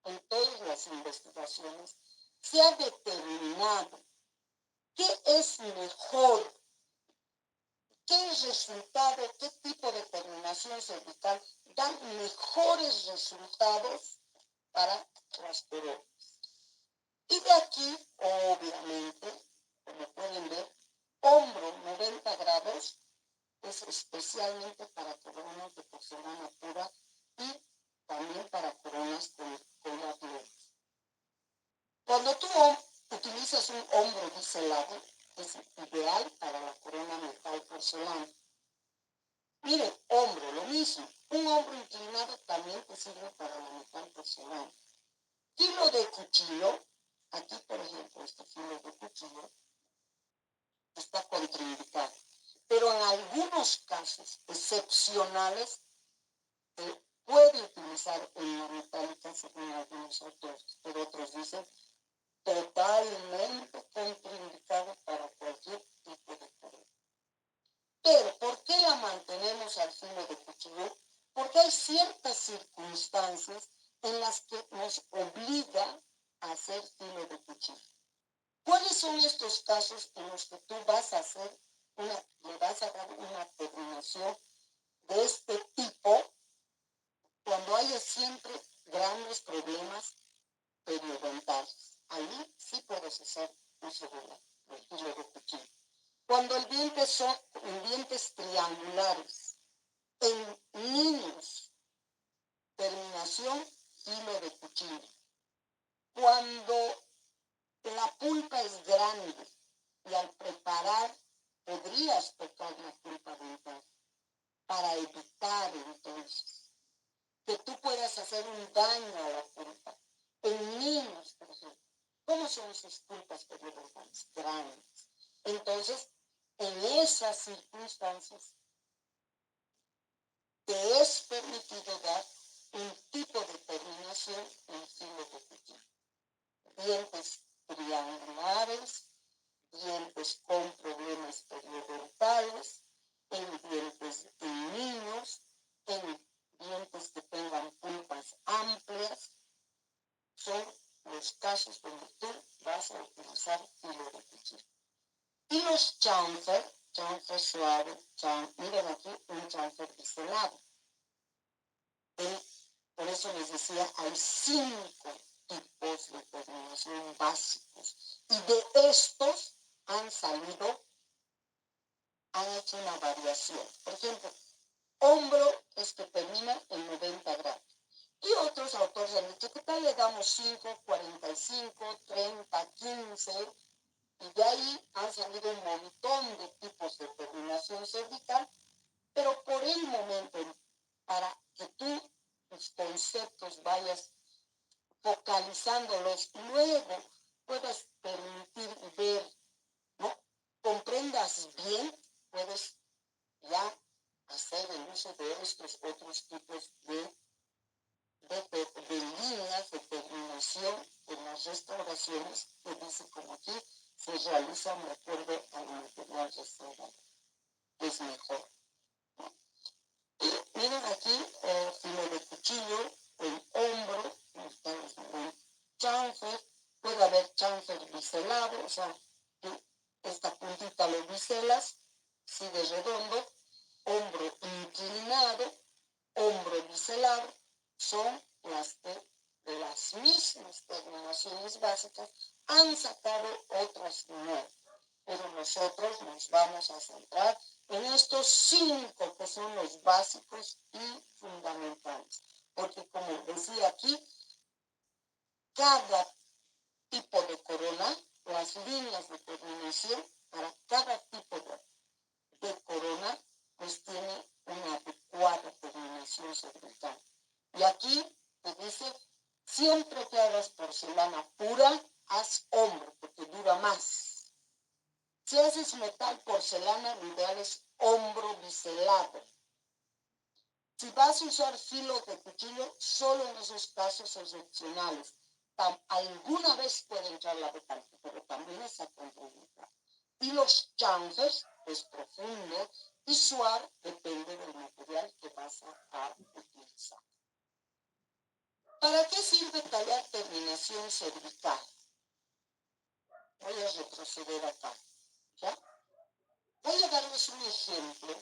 en todas las investigaciones, se ha determinado qué es mejor, qué resultado, qué tipo de terminación cervical dan mejores resultados para las coronas. Y de aquí, obviamente, como pueden ver, hombro 90 grados es especialmente para coronas de porcelana pura y también para coronas con la piel. Cuando tú utilizas un hombro biselado, es ideal para la corona metal porcelana. Miren, hombro, lo mismo. Un hombro inclinado también te sirve para la metal porcelana. Filo de cuchillo, aquí por ejemplo, este filo de cuchillo está contraindicado. Pero en algunos casos excepcionales se puede utilizar en la metálica según algunos autores, pero otros dicen totalmente contraindicado para cualquier tipo de corona. Pero, ¿por qué la mantenemos al filo de cuchillo? Porque hay ciertas circunstancias en las que nos obliga a hacer filo de cuchillo. ¿Cuáles son estos casos en los que tú vas a hacer le vas a dar una terminación de este tipo cuando haya siempre grandes problemas periodontales? Ahí sí puedes hacer uso del filo de cuchillo. Cuando el diente son dientes triangulares, en niños, terminación filo de cuchillo. Cuando la pulpa es grande y al preparar podrías tocar la pulpa dental para evitar entonces que tú puedas hacer un daño a la pulpa. En niños, por ejemplo, ¿cómo son sus pulpas periodontales? Grandes. Entonces, en esas circunstancias, te es permitido dar un tipo de terminación en filo de cuchillo. Dientes triangulares, dientes con problemas periodontales, en dientes en niños, en dientes que tengan pulpas amplias, son los casos donde tú vas a utilizar filo de cuchillo. Y los chamfer chanfer suave, miren aquí un chanfer biselado. Por eso les decía, hay 5 tipos de terminación básicos. Y de estos han hecho una variación. Por ejemplo, hombro es que termina en 90 grados. Y otros autores han dicho, ¿qué tal le damos 5, 45, 30, 15? Y de ahí han salido un montón de tipos de terminación cervical, pero por el momento, para que tú tus conceptos vayas focalizándolos, luego puedas permitir ver, ¿no? Comprendas bien, puedes ya hacer el uso de estos otros tipos de líneas de terminación en las restauraciones, que dice como aquí se realizan de acuerdo al material restaurado, que es mejor. Y miren aquí, filo de cuchillo, el hombro, un chanfer, puede haber chanfer biselado, o sea, esta puntita lo biselas, sigue redondo, hombro inclinado, hombro biselado, son las mismas terminaciones básicas, han sacado otras nuevas, pero nosotros nos vamos a centrar en estos 5 que son los básicos y fundamentales, porque como decía aquí, cada tipo de corona, las líneas de terminación para cada tipo de corona, pues tiene una adecuada terminación cervical. Y aquí te dice, siempre que hagas porcelana pura, haz hombro, porque dura más. Si haces metal porcelana, lo ideal es hombro biselado. Si vas a usar filo de cuchillo, solo en esos casos excepcionales. Alguna vez puede entrar la metálica, pero también está contraindicado. Y los chanfers, es profundo y suave, depende del material que vas a utilizar. ¿Para qué sirve tallar terminación cervical? Voy a retroceder acá, ¿ya? Voy a darles un ejemplo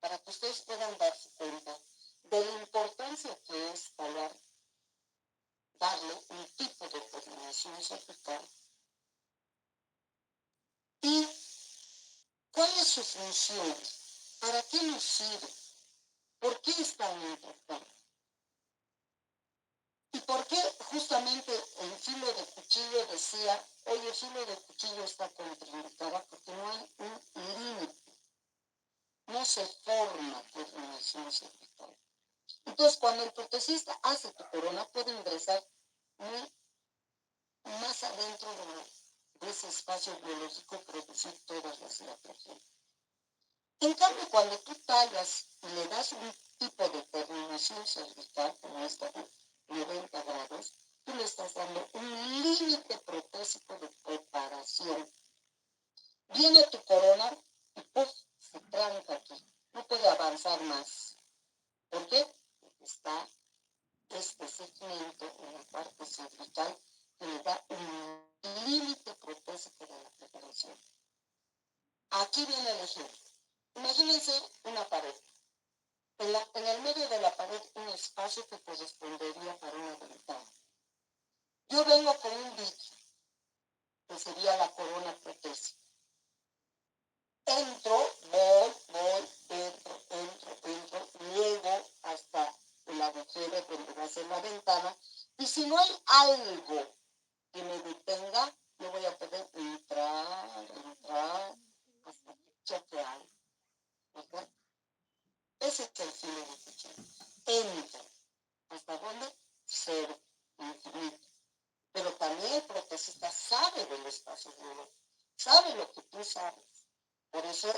para que ustedes puedan darse cuenta de la importancia que es darle un tipo de terminación cervical y cuál es su función, para qué nos sirve, por qué es tan importante. ¿Y por qué justamente el filo de cuchillo decía, oye, el filo de cuchillo está contraindicada? Porque no hay un límite, no se forma terminación cervical. Entonces, cuando el protesista hace tu corona, puede ingresar más adentro de ese espacio biológico, producir todas las diatrofenas. En cambio, cuando tú tallas y le das un tipo de terminación cervical, como esta de 90 grados, tú le estás dando un límite protésico de preparación. Viene tu corona y ¡puf! Se tranca aquí. No puede avanzar más. ¿Por qué? Porque está este segmento en la parte cervical que le da un límite protésico de la preparación. Aquí viene el ejemplo. Imagínense una pared. En el medio de la pared un espacio que correspondería para una ventana. Yo vengo con un bicho, que sería la corona protésica. Entro, entro, llego hasta el agujero donde va a ser la ventana, y si no hay algo que me detenga, yo voy a poder entrar, hasta que choque algo. ¿Verdad? Ese es el filo de cuchillo. Entra. ¿Hasta dónde? Cero, infinito. Pero también el protesista sabe del espacio biológico, sabe lo que tú sabes. Por eso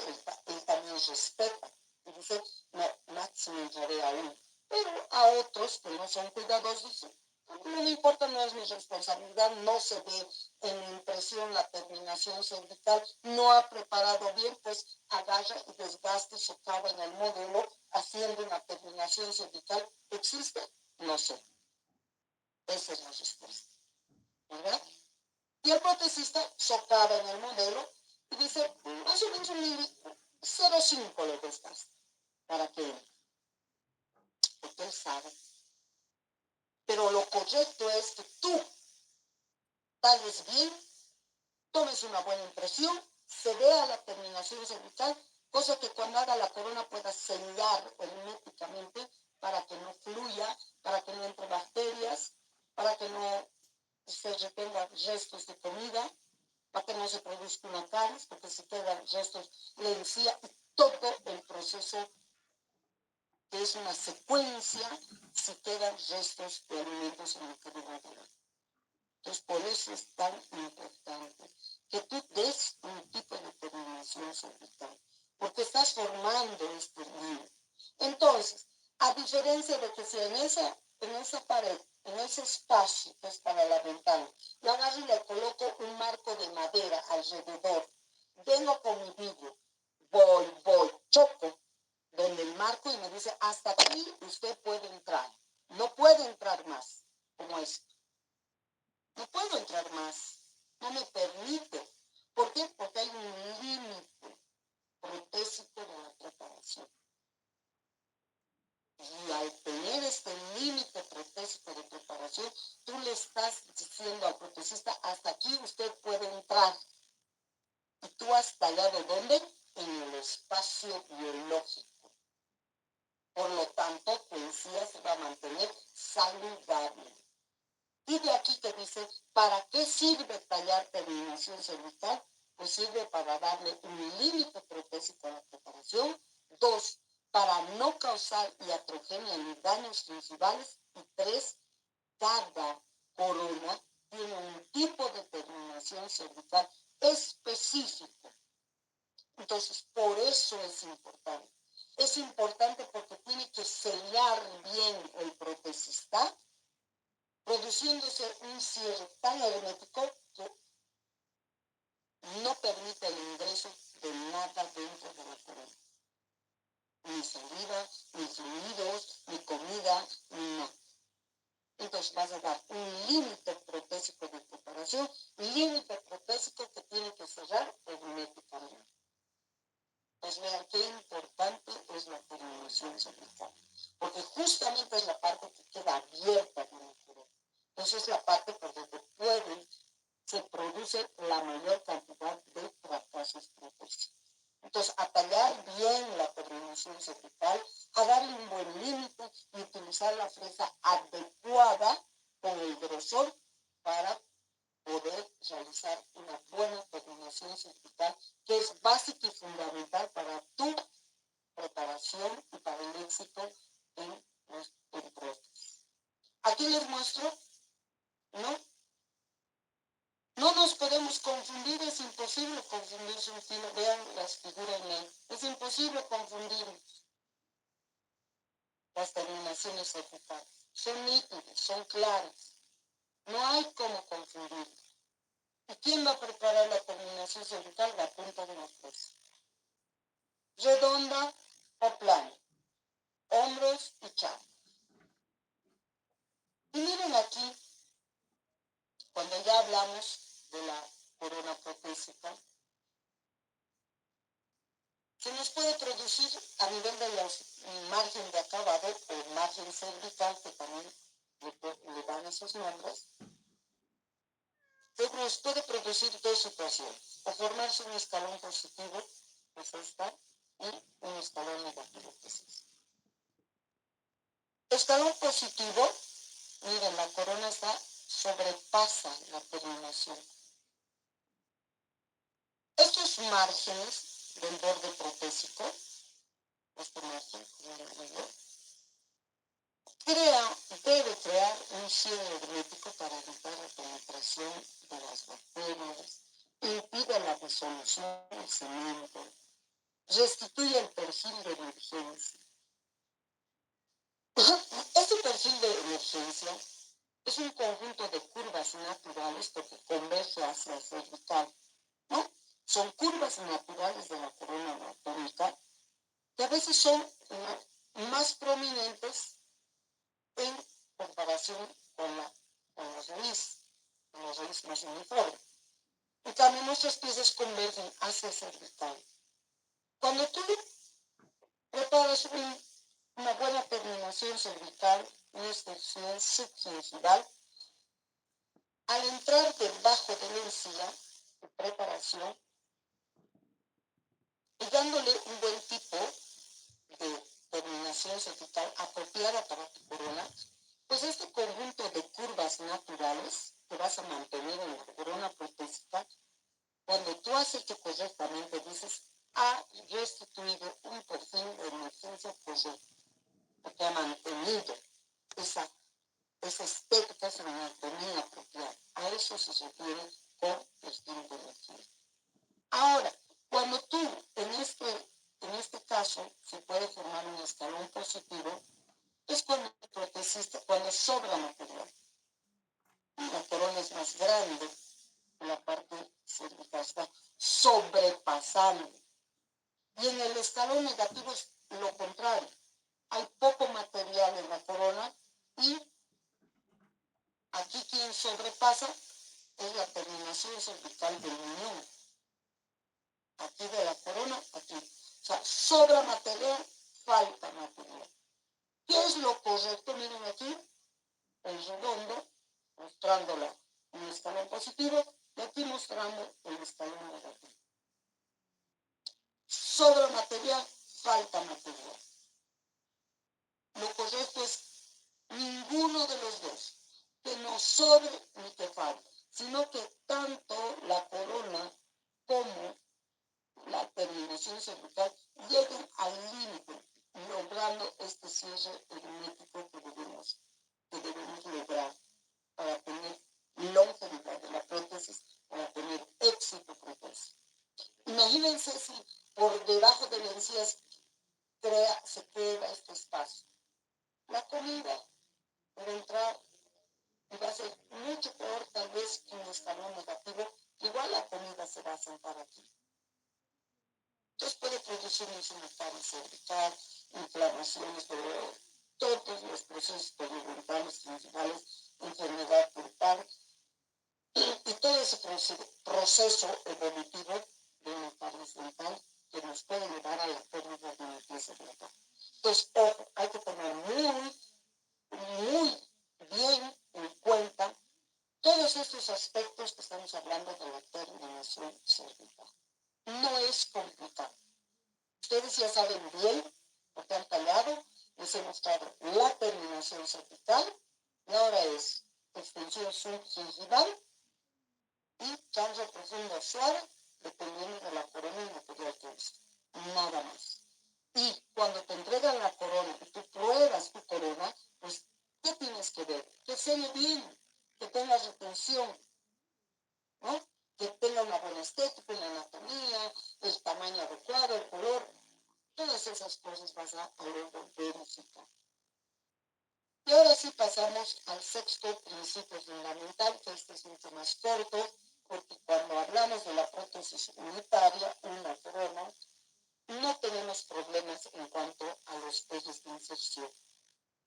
él también respeta. Y dice, no, máximo entraré a uno. Pero a otros que no son cuidadosos dicen, no me importa, no es mi responsabilidad, no se ve en mi impresión la terminación cervical, no ha preparado bien, pues agarra y desgaste y socava en el modelo haciendo una terminación cervical. ¿Existe? No sé. Esa es la respuesta, ¿verdad? Y el protesista socava en el modelo Y dice, más o menos 0,5 le desgasta para que entre, porque él sabe. Pero lo correcto es que tú talles bien, tomes una buena impresión, se vea la terminación cervical, cosa que cuando haga la corona pueda sellar herméticamente para que no fluya, para que no entre bacterias, para que no se retengan restos de comida, para que no se produzca una caries, porque si quedan restos de encía, y todo el proceso que es una secuencia, si quedan restos de alimentos en el que no va a llegar. Entonces, por eso es tan importante que tú des un tipo de terminación cervical, porque estás formando este niño. Entonces, a diferencia de que si en esa pared, en ese espacio que es para la ventana, yo agarro y le coloco un marco de madera alrededor, vengo con mi vidrio, voy, choco donde el marco y me dice, hasta aquí usted puede entrar, no puede entrar más, como esto. No puedo entrar más, no me permite. ¿Por qué? Porque hay un límite protésico de la preparación. Y al tener este límite protésico de preparación, tú le estás diciendo al protesista, hasta aquí usted puede entrar. Y tú has tallado ¿dónde? En el espacio biológico. Por lo tanto, tu encía se va a mantener saludable. Y de aquí te dice, ¿para qué sirve tallar terminación cervical? Pues sirve para darle un límite protésico a la preparación. 2, para no causar iatrogenia ni daños gingivales. Y 3, cada corona tiene un tipo de terminación cervical específico. Entonces, por eso es importante. Es importante porque tiene que sellar bien el protesista, produciéndose un cierre tan hermético que no permite el ingreso de nada dentro de la corona. Ni saliva, ni fluidos, ni comida, ni nada. Entonces vas a dar un límite protésico de preparación, límite protésico que tiene que cerrar herméticamente. Pues vean qué importante es la terminación cervical, porque justamente es la parte que queda abierta de la corona. Entonces es la parte por donde se produce la mayor cantidad de fracasos protésicos. Entonces, a tallar bien la terminación cervical, a darle un buen límite y utilizar la fresa adecuada con el grosor para poder realizar una buena terminación cervical, que es básica y fundamental para tu preparación y para el éxito en los prótesis. Aquí les muestro, ¿no? No nos podemos confundir, es imposible confundirse un filo. Vean las figuras en él. Es imposible confundir las terminaciones cervicales. Son nítidas, son claras. No hay cómo confundir. ¿Y quién va a preparar la terminación cervical? La punta de la fresa. Redonda o plana. Hombros y chapa. Y miren aquí, cuando ya hablamos de la corona protésica, se nos puede producir a nivel de los margen de acabado o margen cervical, que también le dan esos nombres, se nos puede producir dos situaciones, o formarse un escalón positivo, que es esta, y un escalón negativo, que es este. Escalón positivo, miren, la corona sobrepasa la terminación. Estos márgenes del borde protésico, este margen, como lo digo, debe crear un cierre hermético para evitar la penetración de las bacterias, impide la disolución del cemento, restituye el perfil de emergencia. Este perfil de emergencia es un conjunto de curvas naturales porque converge hacia el cervical, ¿no? Son curvas naturales de la corona anatómica que a veces son más prominentes en comparación con la raíz más uniforme. En cambio, nuestras piezas convergen hacia cervical. Cuando tú preparas una buena terminación cervical, una extensión subgingival, al entrar debajo de la encía de preparación y dándole un buen tipo de terminación cervical apropiada para tu corona, pues este conjunto de curvas naturales que vas a mantener en la corona protésica, cuando tú has hecho correctamente, dices, ha restituido un perfil de emergencia correcto, porque ha mantenido esa estética, esa anatomía apropiada. A eso se refiere con perfil de emergencia. Ahora, cuando tú, en este caso, se puede formar un escalón positivo, es cuando el protesista, cuando sobra material. La corona es más grande, la parte cervical está sobrepasando. Y en el escalón negativo es lo contrario. Hay poco material en la corona y aquí quien sobrepasa es la terminación cervical del muñón. Aquí de la corona, aquí. O sea, sobra material, falta material. ¿Qué es lo correcto? Miren aquí, el redondo, mostrándola un escalón positivo, y aquí mostrando el escalón negativo. Sobra material, falta material. Lo correcto es ninguno de los dos, que no sobre ni que falte, sino que tanto la corona como la terminación cervical lleguen al límite, logrando este cierre hermético que debemos lograr para tener longevidad de la prótesis, para tener éxito protésico. Imagínense si por debajo de la encía se queda este espacio. La comida por entrar y va a ser mucho peor tal vez que un escalón negativo, igual la comida se va a sentar aquí. Entonces puede producir inflamación cervical, inflamaciones de todos los procesos periodontales, principales, enfermedad dental y todo ese proceso evolutivo de una caries dental que nos puede llevar a la pérdida de una pieza dental. Entonces, ojo, hay que tener muy bien en cuenta todos estos aspectos que estamos hablando de la terminación cervical. No es complicado. Ustedes ya saben bien, porque han tallado, les he mostrado la terminación cervical, y ahora es extensión subgingival y chanzo profundo suave, dependiendo de la corona y material que uses. Nada más. Y cuando te entregan la corona y tú pruebas tu corona, pues, ¿qué tienes que ver? Que selle bien, que tenga retención, ¿no? Que tenga una buena estética, una anatomía, el tamaño adecuado, el color. Todas esas cosas vas a luego verificar. Y ahora sí pasamos al sexto principio fundamental, que este es mucho más corto, porque cuando hablamos de la prótesis unitaria, una corona, no tenemos problemas en cuanto a los ejes de inserción.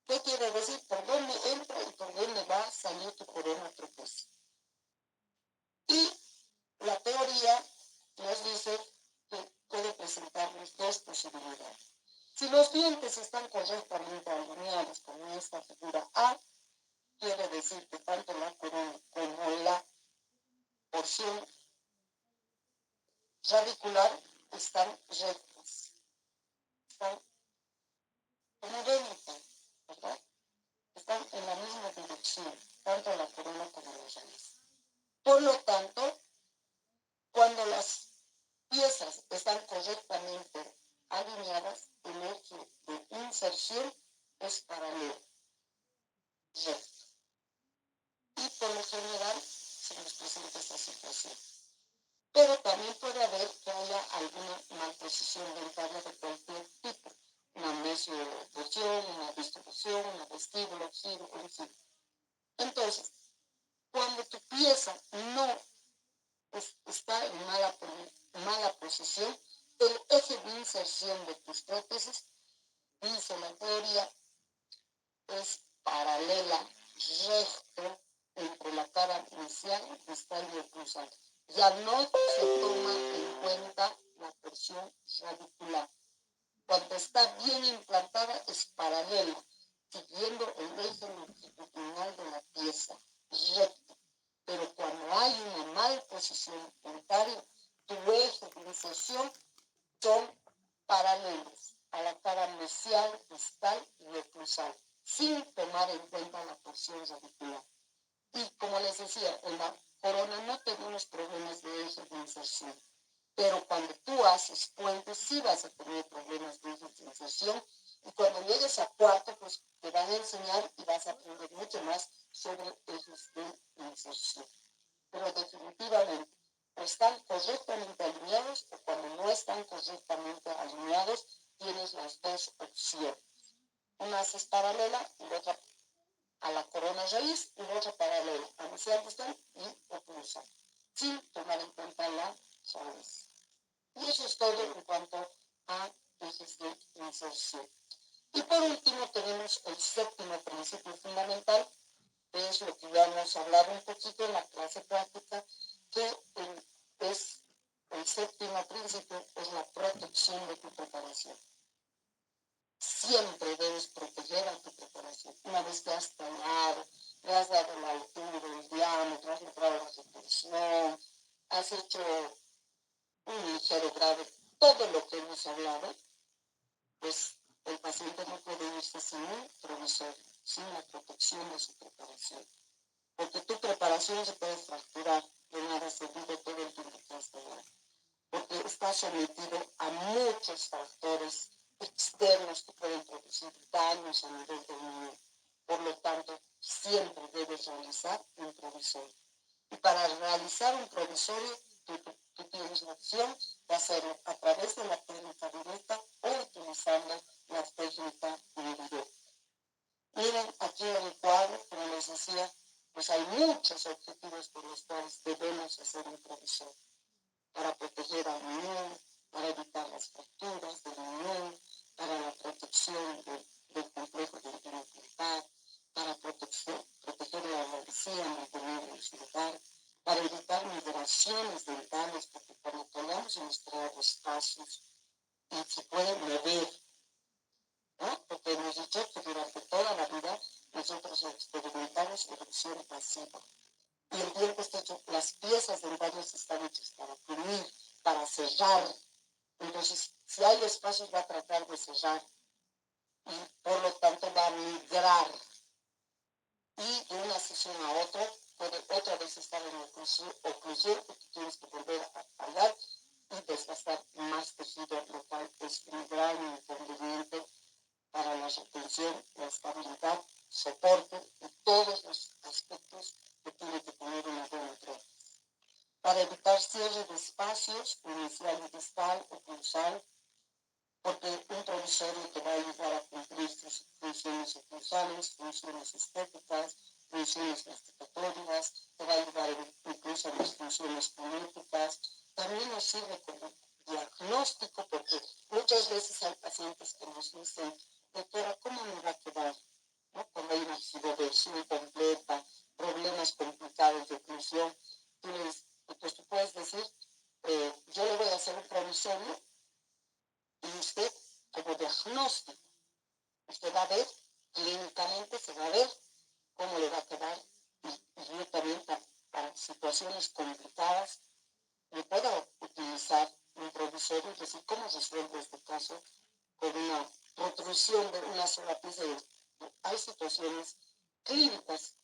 ¿Qué quiere decir? Por dónde entra y por dónde va a salir tu corona protésica. Y la teoría nos dice que puede presentarnos dos posibilidades. Si los dientes están correctamente alineados con esta figura A, quiere decir que tanto la corona como la porción radicular están rectas, están como vértices, ¿verdad? Están en la misma dirección, tanto la corona como las raíces. Por lo tanto, cuando las piezas están correctamente alineadas, el eje de inserción es paralelo, recto. Y por lo general se nos presenta esta situación. Pero también puede haber que haya alguna malposición dentaria de cualquier tipo. Una mesioerosión, una distribución, una vestíbulo, giro, en fin. Entonces, cuando tu pieza no está en mala posición, el eje de inserción de tus prótesis, dice la teoría, es paralela, recto, entre la cara inicial, distal y oclusal. Ya no se toma en cuenta la porción radicular. Cuando está bien implantada es paralela, siguiendo el eje longitudinal de la pieza, recto. Pero cuando hay una mal posición dentaria, tu eje de inserción son paralelos a la cara mesial, distal y oclusal, sin tomar en cuenta la porción radicular. Y como les decía, en la corona no tenemos problemas de eje de inserción, pero cuando tú haces puentes sí vas a tener problemas de eje de inserción, y cuando llegues a cuarto, pues te van a enseñar y vas a aprender mucho más sobre ejes de inserción. Pero definitivamente, o están correctamente alineados o cuando no están correctamente alineados, tienes las dos opciones. Una es paralela y la otra a la corona raíz y la otra paralela a mesial distal y oclusal, sin tomar en cuenta la raíz. Y eso es todo en cuanto a ejes de inserción. Y por último tenemos el séptimo principio fundamental, que es lo que ya hemos hablado un poquito en la clase práctica, que es el séptimo principio, es la protección de tu preparación. Siempre debes proteger a tu preparación. Una vez que has tallado, le has dado la altura, el diámetro, has logrado la retención, has hecho un ligero grave, todo lo que hemos hablado, pues el paciente no puede irse sin un provisor, sin la protección de su preparación. Porque tu preparación se puede fracturar, de nada sirve todo el tiempo que has tallado. Porque está sometido a muchos factores externos que pueden producir daños a nivel del niño. Por lo tanto, siempre debes realizar un provisorio. Y para realizar un provisorio, tú tienes la opción de hacerlo a través de la técnica directa o utilizando la técnica indirecta. Miren aquí en el cuadro, como les decía, pues hay muchos objetivos por los cuales debemos hacer un provisorio. Para proteger al niño, para evitar las fracturas del niño, para la protección del complejo de interinidad, para proteger la encía, mantenerlo en su lugar, para evitar migraciones dentales, porque cuando tenemos en nuestros espacios y se pueden mover, ¿no? Porque hemos dicho que durante toda la vida nosotros experimentamos erupción pasiva. Y el diente está hecho, las piezas dentarias están hechas para cubrir, para cerrar. Entonces, si hay espacios, va a tratar de cerrar y por lo tanto va a migrar. Y de una sesión a otra, puede otra vez estar en oclusión, porque tienes que volver a fallar y desgastar más tejido, lo cual es un gran inconveniente para la retención, la estabilidad, soporte y todos los aspectos que tiene que tener una buena prótesis. Para evitar cierre de espacios, inicial y distal o cruzal, porque un provisorio te va a ayudar a cumplir sus funciones oclusales, funciones estéticas, funciones masticatorias, te va a ayudar incluso a las funciones fonéticas. También nos sirve como diagnóstico, porque muchas veces hay pacientes que nos dicen, doctora, ¿cómo me va a quedar? ¿No? Cuando hay una giroversión completa, problemas complicados de oclusión, pues tú puedes decir, yo le voy a hacer un provisorio y usted, como diagnóstico, usted va a ver, clínicamente se va a ver cómo le va a quedar y yo también para situaciones complicadas le puedo utilizar un provisorio y decir cómo resuelvo este caso con una protrusión de una sola pieza. Hay situaciones clínicas,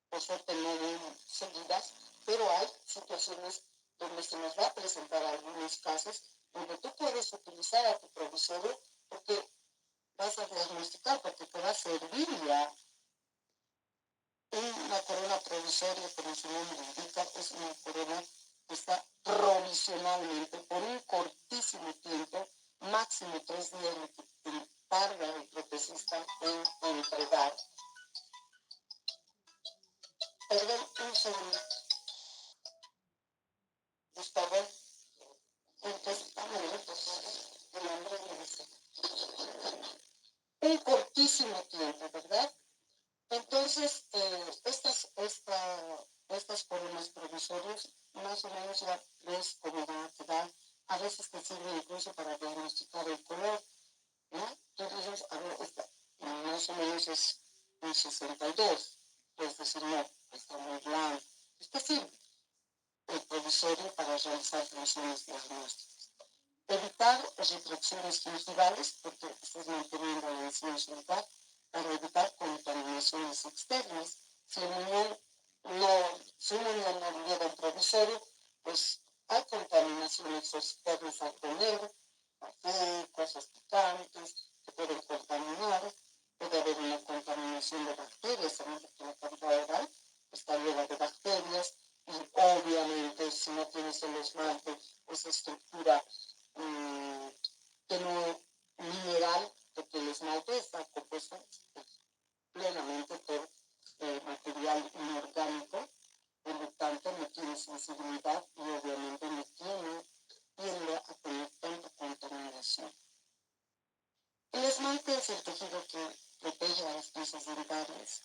por suerte no muy seguidas, pero hay situaciones donde se nos va a presentar algunos casos donde tú puedes utilizar a tu provisorio porque vas a diagnosticar, porque te va a servir ya. Una corona provisoria, como su nombre indica, es una corona que está provisionalmente por un cortísimo tiempo, máximo 3 días, lo que tarda el protesista en entregar. Perdón, un segundo. Gustavo, entonces, por favor, el nombre me dice. Un cortísimo tiempo, ¿verdad? Entonces, estas coronas provisionales provisorios, más o menos ya ves cómo va a quedar. A veces te sirve incluso para diagnosticar el color, ¿no? Entonces, a ver, más o menos es un 62. Puedes decir, no, está muy blanco. ¿Qué sirve el provisorio para realizar funciones diagnósticas? Evitar retracciones gingivales, porque estás manteniendo la encía solitaria, para evitar contaminaciones externas. Si el muñón no lleva el provisorio, pues hay contaminaciones externas al comer, café, cosas picantes que pueden contaminar. Puede haber una contaminación de bacterias, también porque la cavidad oral está llena de bacterias. Y obviamente, si no tienes el esmalte, esa estructura que no mineral, porque el esmalte está compuesto plenamente por material inorgánico, por lo tanto no tiene sensibilidad y obviamente no tiende a tener tanta contaminación. El esmalte es el tejido que protege a las piezas dentarias,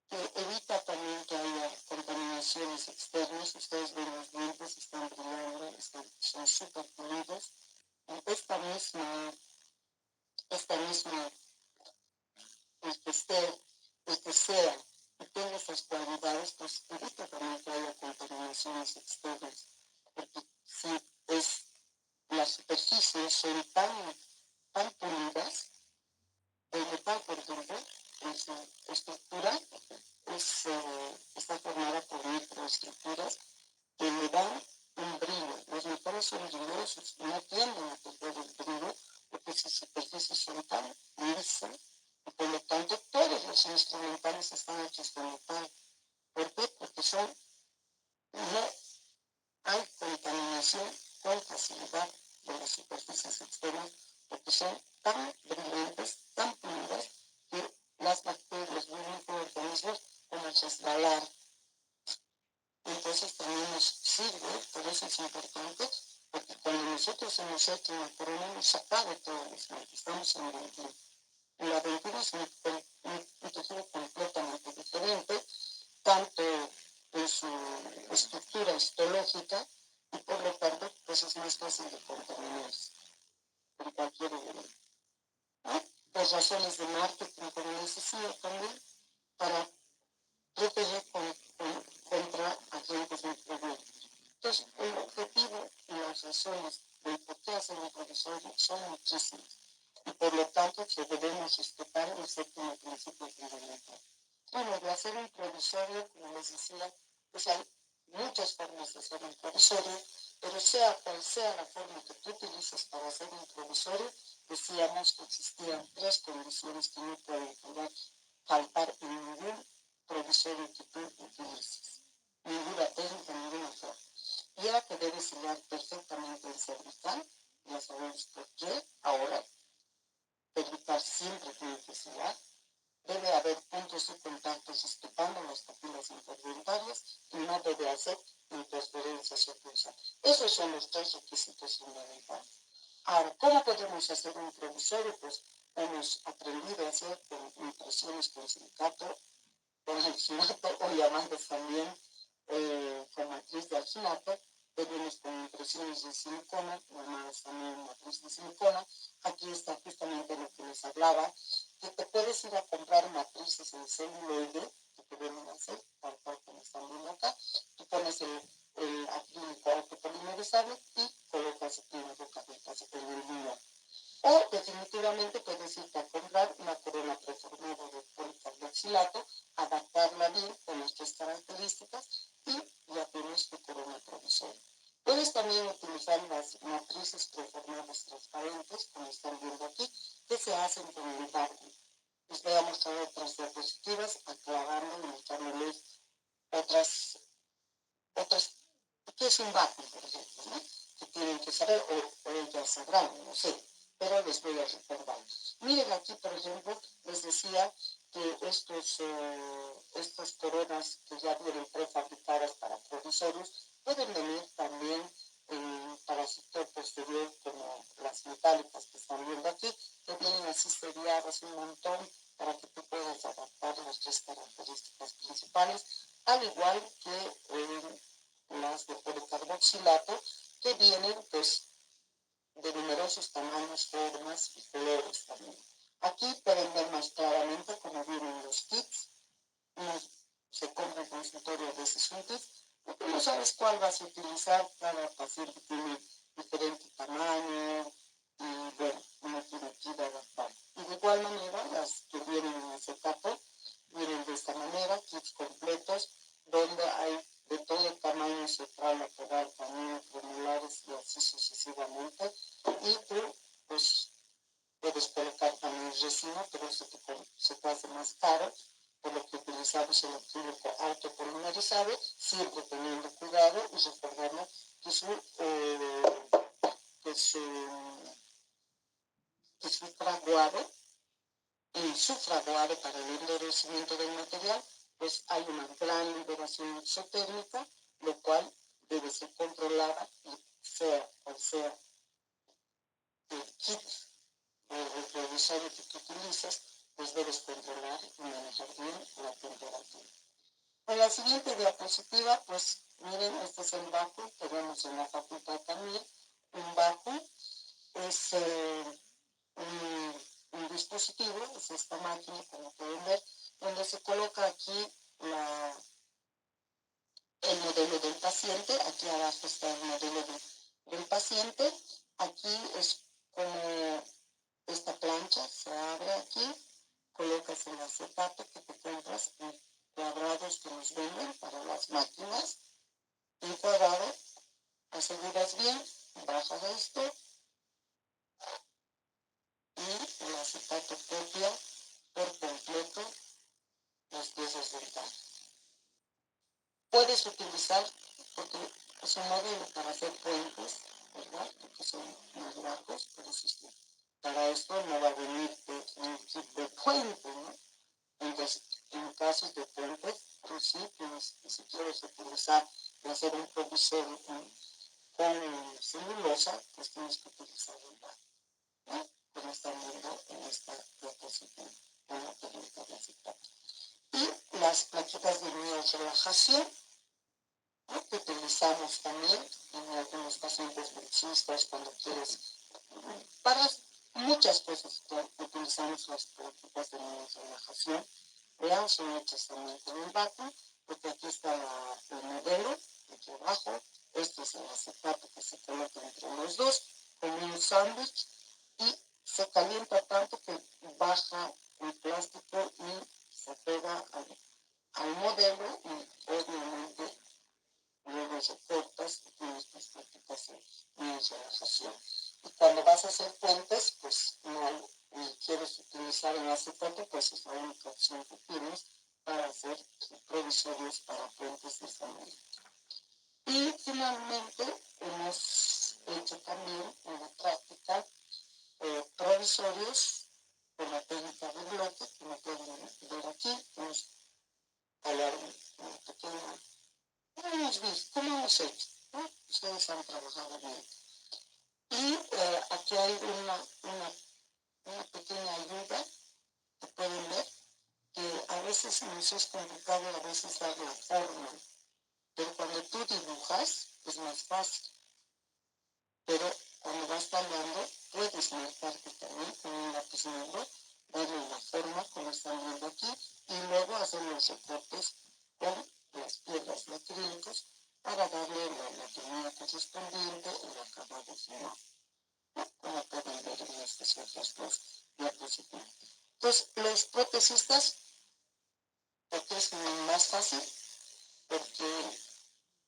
que evita también que haya contaminaciones externas. Ustedes ven los dientes, están brillando, son súper pulidos. Esta misma, el que sea y tenga esas cualidades, pues evita también que haya contaminaciones externas, porque si las superficies son tan pulidas, el metal, por ejemplo, en su estructura está formada por microestructuras que le dan un brillo. Los metales son brillosos, no tienden a perder el brillo, porque sus superficies son tan lisas, y por lo tanto todos los instrumentales están hechos de metal. ¿Por qué? Porque no hay contaminación con facilidad de las superficies externas, porque son tan brillantes, tan pulidas, que las bacterias, los microorganismos, como resbalar. Entonces también nos sirve, por eso es importante, porque cuando nosotros hemos hecho una corona, hemos sacado todo el esmalte, estamos en dentina. Y la dentina es un tejido completamente diferente, tanto en su estructura histológica, y por lo tanto, pues es más fácil de contaminarse en cualquier elemento, ¿no? Por razones de marketing, como les decía también, para proteger contra agentes microbiológicos. Entonces, el objetivo y las razones de por qué hacer un provisorio son muchísimas, y por lo tanto que debemos respetar el séptimo principio fundamental. Bueno, de hacer un provisorio, como les decía, pues hay muchas formas de hacer un provisorio, pero sea cual sea la forma que tú utilices para hacer un provisorio, decíamos que existían 3 condiciones que no pueden faltar en ningún provisorio que tú utilices, ninguna técnica, ninguna forma. Y era que debe sellar perfectamente el cervical, ya sabemos por qué, ahora cervical siempre tiene que sellar. Debe haber puntos de contacto respetando las papilas interdentarias y no debe hacer interferencias oclusales. Esos son los 3 requisitos fundamentales. Ahora, ¿cómo podemos hacer un provisorio? Pues hemos aprendido a hacer con impresiones con silicato, con alginato, o llamadas también con matriz de alginato. Tenemos con impresiones de silicona, llamadas también matriz de silicona. Aquí está justamente lo que les hablaba, que te puedes ir a comprar matrices en celuloide, que te deben hacer, tal cual como están viendo acá. Tú pones el acrílico autopolimerizable y colocas en la boca en el niño. O definitivamente puedes irte a comprar una corona preformada de policarboxilato, adaptarla bien con nuestras características y ya tienes tu corona provisoria. Puedes también utilizar las matrices preformadas transparentes, como están viendo aquí, que se hacen con el barniz. Les voy a mostrar otras diapositivas, aclarando y mostrándoles otras, que es un barniz, por ejemplo, ¿no? Que tienen que saber, o ellas sabrán, no sé, pero les voy a recordar. Miren aquí, por ejemplo, les decía que estas coronas que ya vienen prefabricadas para provisorios pueden venir también para sector posterior, como las metálicas que están viendo aquí, que vienen así seriadas un montón para que tú puedas adaptar las 3 características principales al igual que las de policarboxilato, que vienen pues de numerosos tamaños, formas y colores también. Aquí pueden ver más claramente cómo vienen los kits. Se compra en consultorio a veces un kit, porque no sabes cuál vas a utilizar. Cada paciente tiene diferente tamaño y bueno, uno tiene que ir a adaptar. Y de igual manera, las que vienen en acetato vienen de esta manera, kits completos, donde hay de todo el tamaño central, lateral, canino, premolares y así sucesivamente. Y tú, pues, puedes colocar también resina, pero eso se te hace más caro, por lo que utilizamos el acrílico autopolimerizado, siempre teniendo cuidado y recordando que su fraguado, en su fraguado para el endurecimiento del material, pues hay una gran liberación exotérmica, lo cual debe ser controlada y sea cual sea el kit o el provisorio que tú utilizas, pues debes controlar y manejar bien la temperatura. En la siguiente diapositiva, pues miren, este es el vacuum, tenemos en la facultad también un vacuum, es un dispositivo, es esta máquina, como pueden ver, donde se coloca aquí el modelo del paciente, aquí abajo está el modelo del paciente, aquí es como esta plancha, se abre aquí, colocas el acetato que te compras en cuadrados que nos venden para las máquinas, un cuadrado, aseguras bien, bajas esto y el acetato copia por completo las piezas dentales. Puedes utilizar, porque es un modelo para hacer puentes, ¿verdad? Porque son más largos, pero para esto no va a venir un kit de puente, ¿no? Entonces, en casos de puentes, tú sí tienes, si quieres utilizar y hacer un provisorio con celulosa, pues tienes que utilizar el vaso, ¿no? Como están viendo en esta diapositiva, en la técnica de acetato. Y las plaquitas de relajación, ¿no? Que utilizamos también en algunos pacientes bruxistas cuando quieres, para muchas cosas que utilizamos las prácticas de relajación. Vean, son hechas también con el vacuum, porque aquí está el modelo, aquí abajo, este es el acetato que se coloca entre los dos, como un sándwich, y se calienta tanto que baja el plástico y se pega al modelo y obviamente luego soportas y tienes tus prácticas en relajación. Y cuando vas a hacer puentes, pues no quieres utilizar el acetato, pues es la única opción que tienes para hacer provisorios para puentes de esta manera. Y finalmente hemos hecho también en la práctica provisorios con la técnica de bloque, como pueden ver aquí, hemos tallado una pequeña. ¿Cómo hemos visto? ¿Cómo hemos hecho? ¿No? Ustedes han trabajado bien. Y aquí hay una pequeña ayuda que pueden ver, que a veces nos es complicado a veces dar la forma, pero cuando tú dibujas es más fácil. Pero cuando vas tallando, puedes marcarte también con un lápiz negro, darle la forma como están viendo aquí, y luego hacer los recortes con las piedras de acrílicos para darle la anatomía correspondiente y el acabado final, ¿no? Como pueden ver en estas otras dos diapositivas. Entonces, los protecistas, porque es más fácil, porque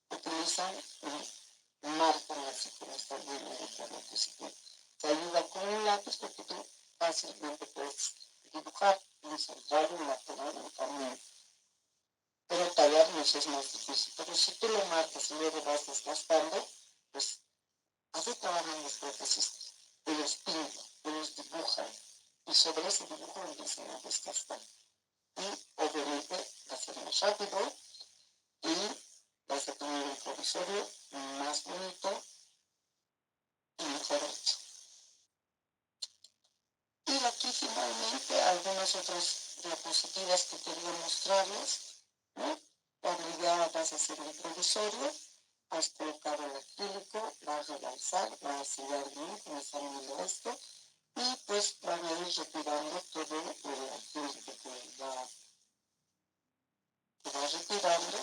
utilizan marcan así como están viendo en la diapositiva. Te ayuda con un lápiz porque tú fácilmente puedes dibujar un central, un lateral, un camino. Pero tallarlos es más difícil. Pero si tú lo marcas y luego vas desgastando, pues así trabajan los protecistas. Ellos pintan, ellos dibujan y sobre ese dibujo empiezan a desgastar. Y obviamente va a ser más rápido y vas a tener un provisorio más bonito y mejor hecho. Y aquí finalmente algunas otras diapositivas que quería mostrarles, ¿no? Para media hora vas a hacer un provisorio, has colocado el acrílico, vas a realzar, vas a sellar bien, como está viendo esto, y pues van a ir retirando todo el acrílico que va retirando.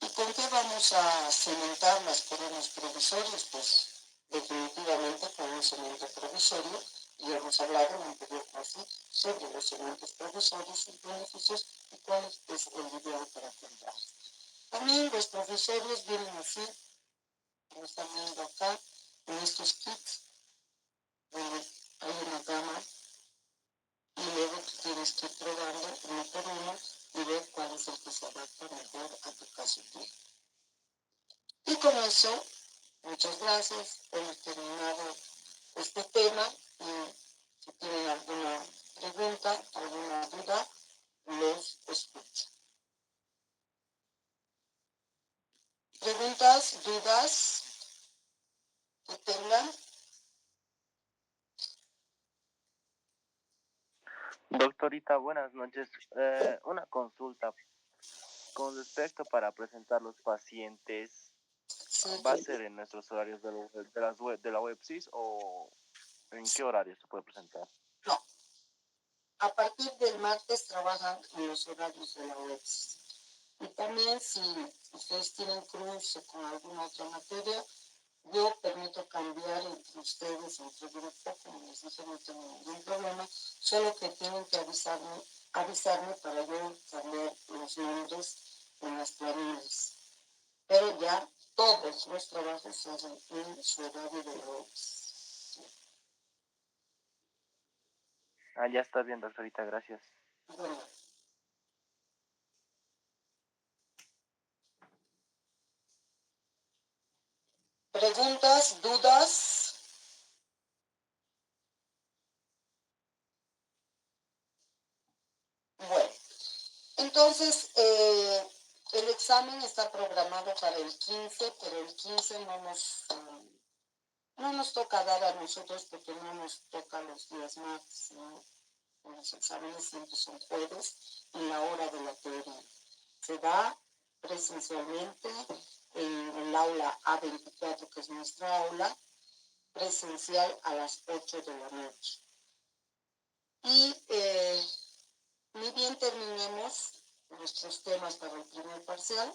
¿Y con qué vamos a cementar las coronas provisorias? Pues definitivamente con un cemento provisorio, y hemos hablado en la anterior clase sobre los cementos provisorios, sus beneficios y cuál es el ideal para comprar. También los provisorios vienen así, como están viendo acá, en estos kits, donde hay una gama, y luego tú tienes que ir probando uno por uno y ver cuál es el que se adapta mejor a tu caso. Y con eso, muchas gracias, hemos terminado este tema, y si tienen alguna pregunta, alguna duda, los escucho. Preguntas, dudas que tengan. Doctorita, buenas noches. Una consulta con respecto para presentar los pacientes. Sí, ¿Va a ser en nuestros horarios de la websis o en qué horario se puede presentar? no. A partir del martes trabajan en los horarios de la websis. Y también si ustedes tienen cruce con alguna otra materia, yo permito cambiar entre ustedes, entre grupo, como les dije, no tengo ningún problema, solo que tienen que avisarme para yo cambiar los nombres en las planillas. Pero ya todos los trabajos se hacen en su horario de webs. Ah, ya está bien, doctorita, gracias. Bueno. ¿Preguntas, dudas? Bueno, entonces el examen está programado para el 15, pero el 15 no nos toca dar a nosotros porque no nos toca los días martes, ¿no? Los exámenes siempre son jueves en la hora de la teoría. Se da presencialmente en el aula A24, que es nuestra aula, presencial a las 8 de la noche. Y ni bien terminemos nuestros temas para el primer parcial,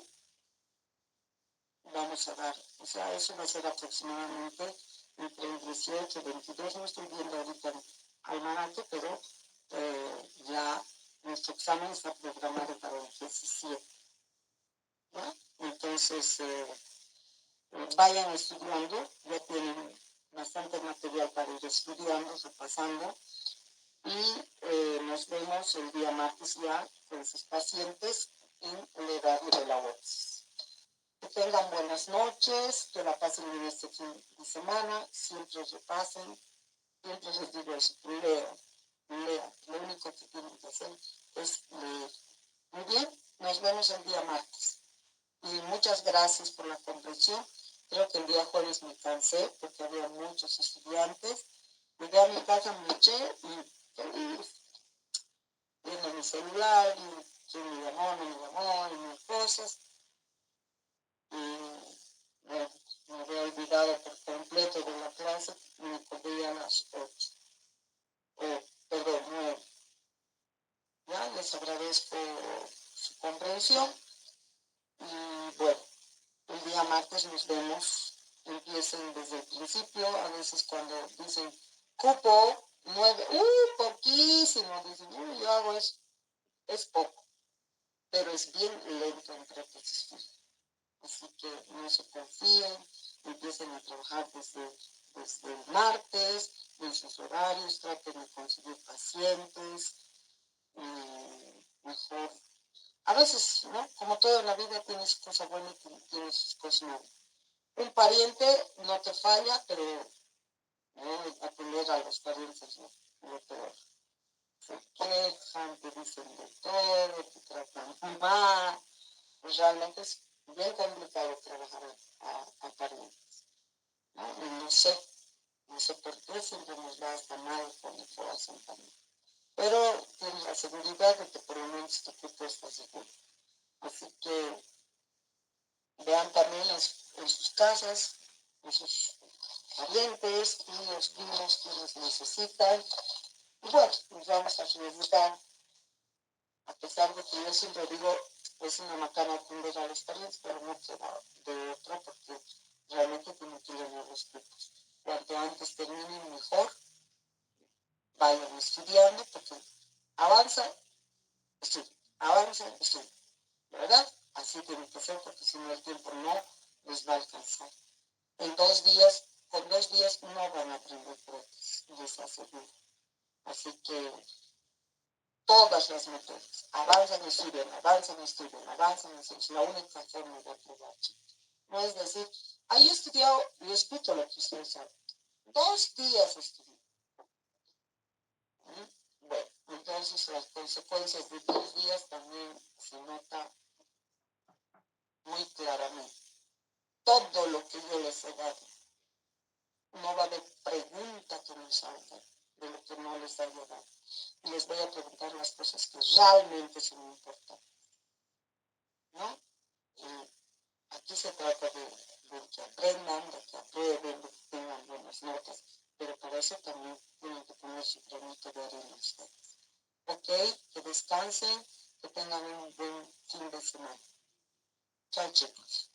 vamos a dar, o sea, eso va a ser aproximadamente entre el 18 y 22, no estoy viendo ahorita el almanaque, pero ya nuestro examen está programado para el 17. ¿Ya? Entonces, vayan estudiando, ya tienen bastante material para ir estudiando, repasando, y nos vemos el día martes ya con sus pacientes en el horario de la webs. Que tengan buenas noches, que la pasen bien este fin de semana, siempre repasen, siempre les digo eso, lean, lo único que tienen que hacer es leer. Muy bien, nos vemos el día martes. Y muchas gracias por la comprensión. Creo que el día jueves me cansé porque había muchos estudiantes. Llegué a mi casa, me eché y feliz, viendo mi celular, y quién me llamó, y mil cosas. Y bueno, me había olvidado por completo de la clase y me acordé a las 8. Perdón, 9. Ya les agradezco su comprensión. Y bueno, el día martes nos vemos. Empiecen desde el principio. A veces cuando dicen cupo 9, poquísimo, dicen, yo hago eso. Es poco, pero es bien lento en prótesis fija. Así que no se confíen, empiecen a trabajar desde el martes, en sus horarios, traten de conseguir pacientes, mejor. A veces, ¿no? Como todo en la vida, tienes cosas buenas y tienes cosas malas. Un pariente no te falla, pero atender a los parientes no te va. Se quejan, te dicen de todo, te tratan mal. Pues realmente es bien complicado trabajar a parientes, ¿no? Y no sé por qué siempre nos va hasta mal cuando hacen parientes. pero tienes la seguridad de que por lo menos tu cupo está seguro. Así que vean también en sus casas, en sus parientes, tíos, primos, quienes necesitan. Y bueno, nos vamos a arriesgar, a pesar de que yo siempre digo, es una macana atender a los parientes, pero no queda de otra porque realmente tienen que llenar los cupos. Cuanto antes terminen, mejor. Vayan estudiando porque avanza, estudian, ¿verdad? Así tiene que ser porque si no el tiempo no les va a alcanzar. En 2 días, con 2 días no van a aprender prótesis, les aseguro. Así que todas las métodos, avanzan, estudian, es la única forma de aprobar. No es decir, yo he estudiado y escucho lo que ustedes saben. 2 días estudié. Bueno, entonces las consecuencias de 10 días también se nota muy claramente. Todo lo que yo les he dado, no va a haber pregunta que no salga de lo que no les haya dado. Y les voy a preguntar las cosas que realmente son importantes, ¿no? Y aquí se trata de que aprendan, de que aprueben, de que tengan buenas notas, pero para eso también tienen que poner su granito de arena ustedes. Ok, que descansen, que tengan un buen fin de semana. Chao, chicos.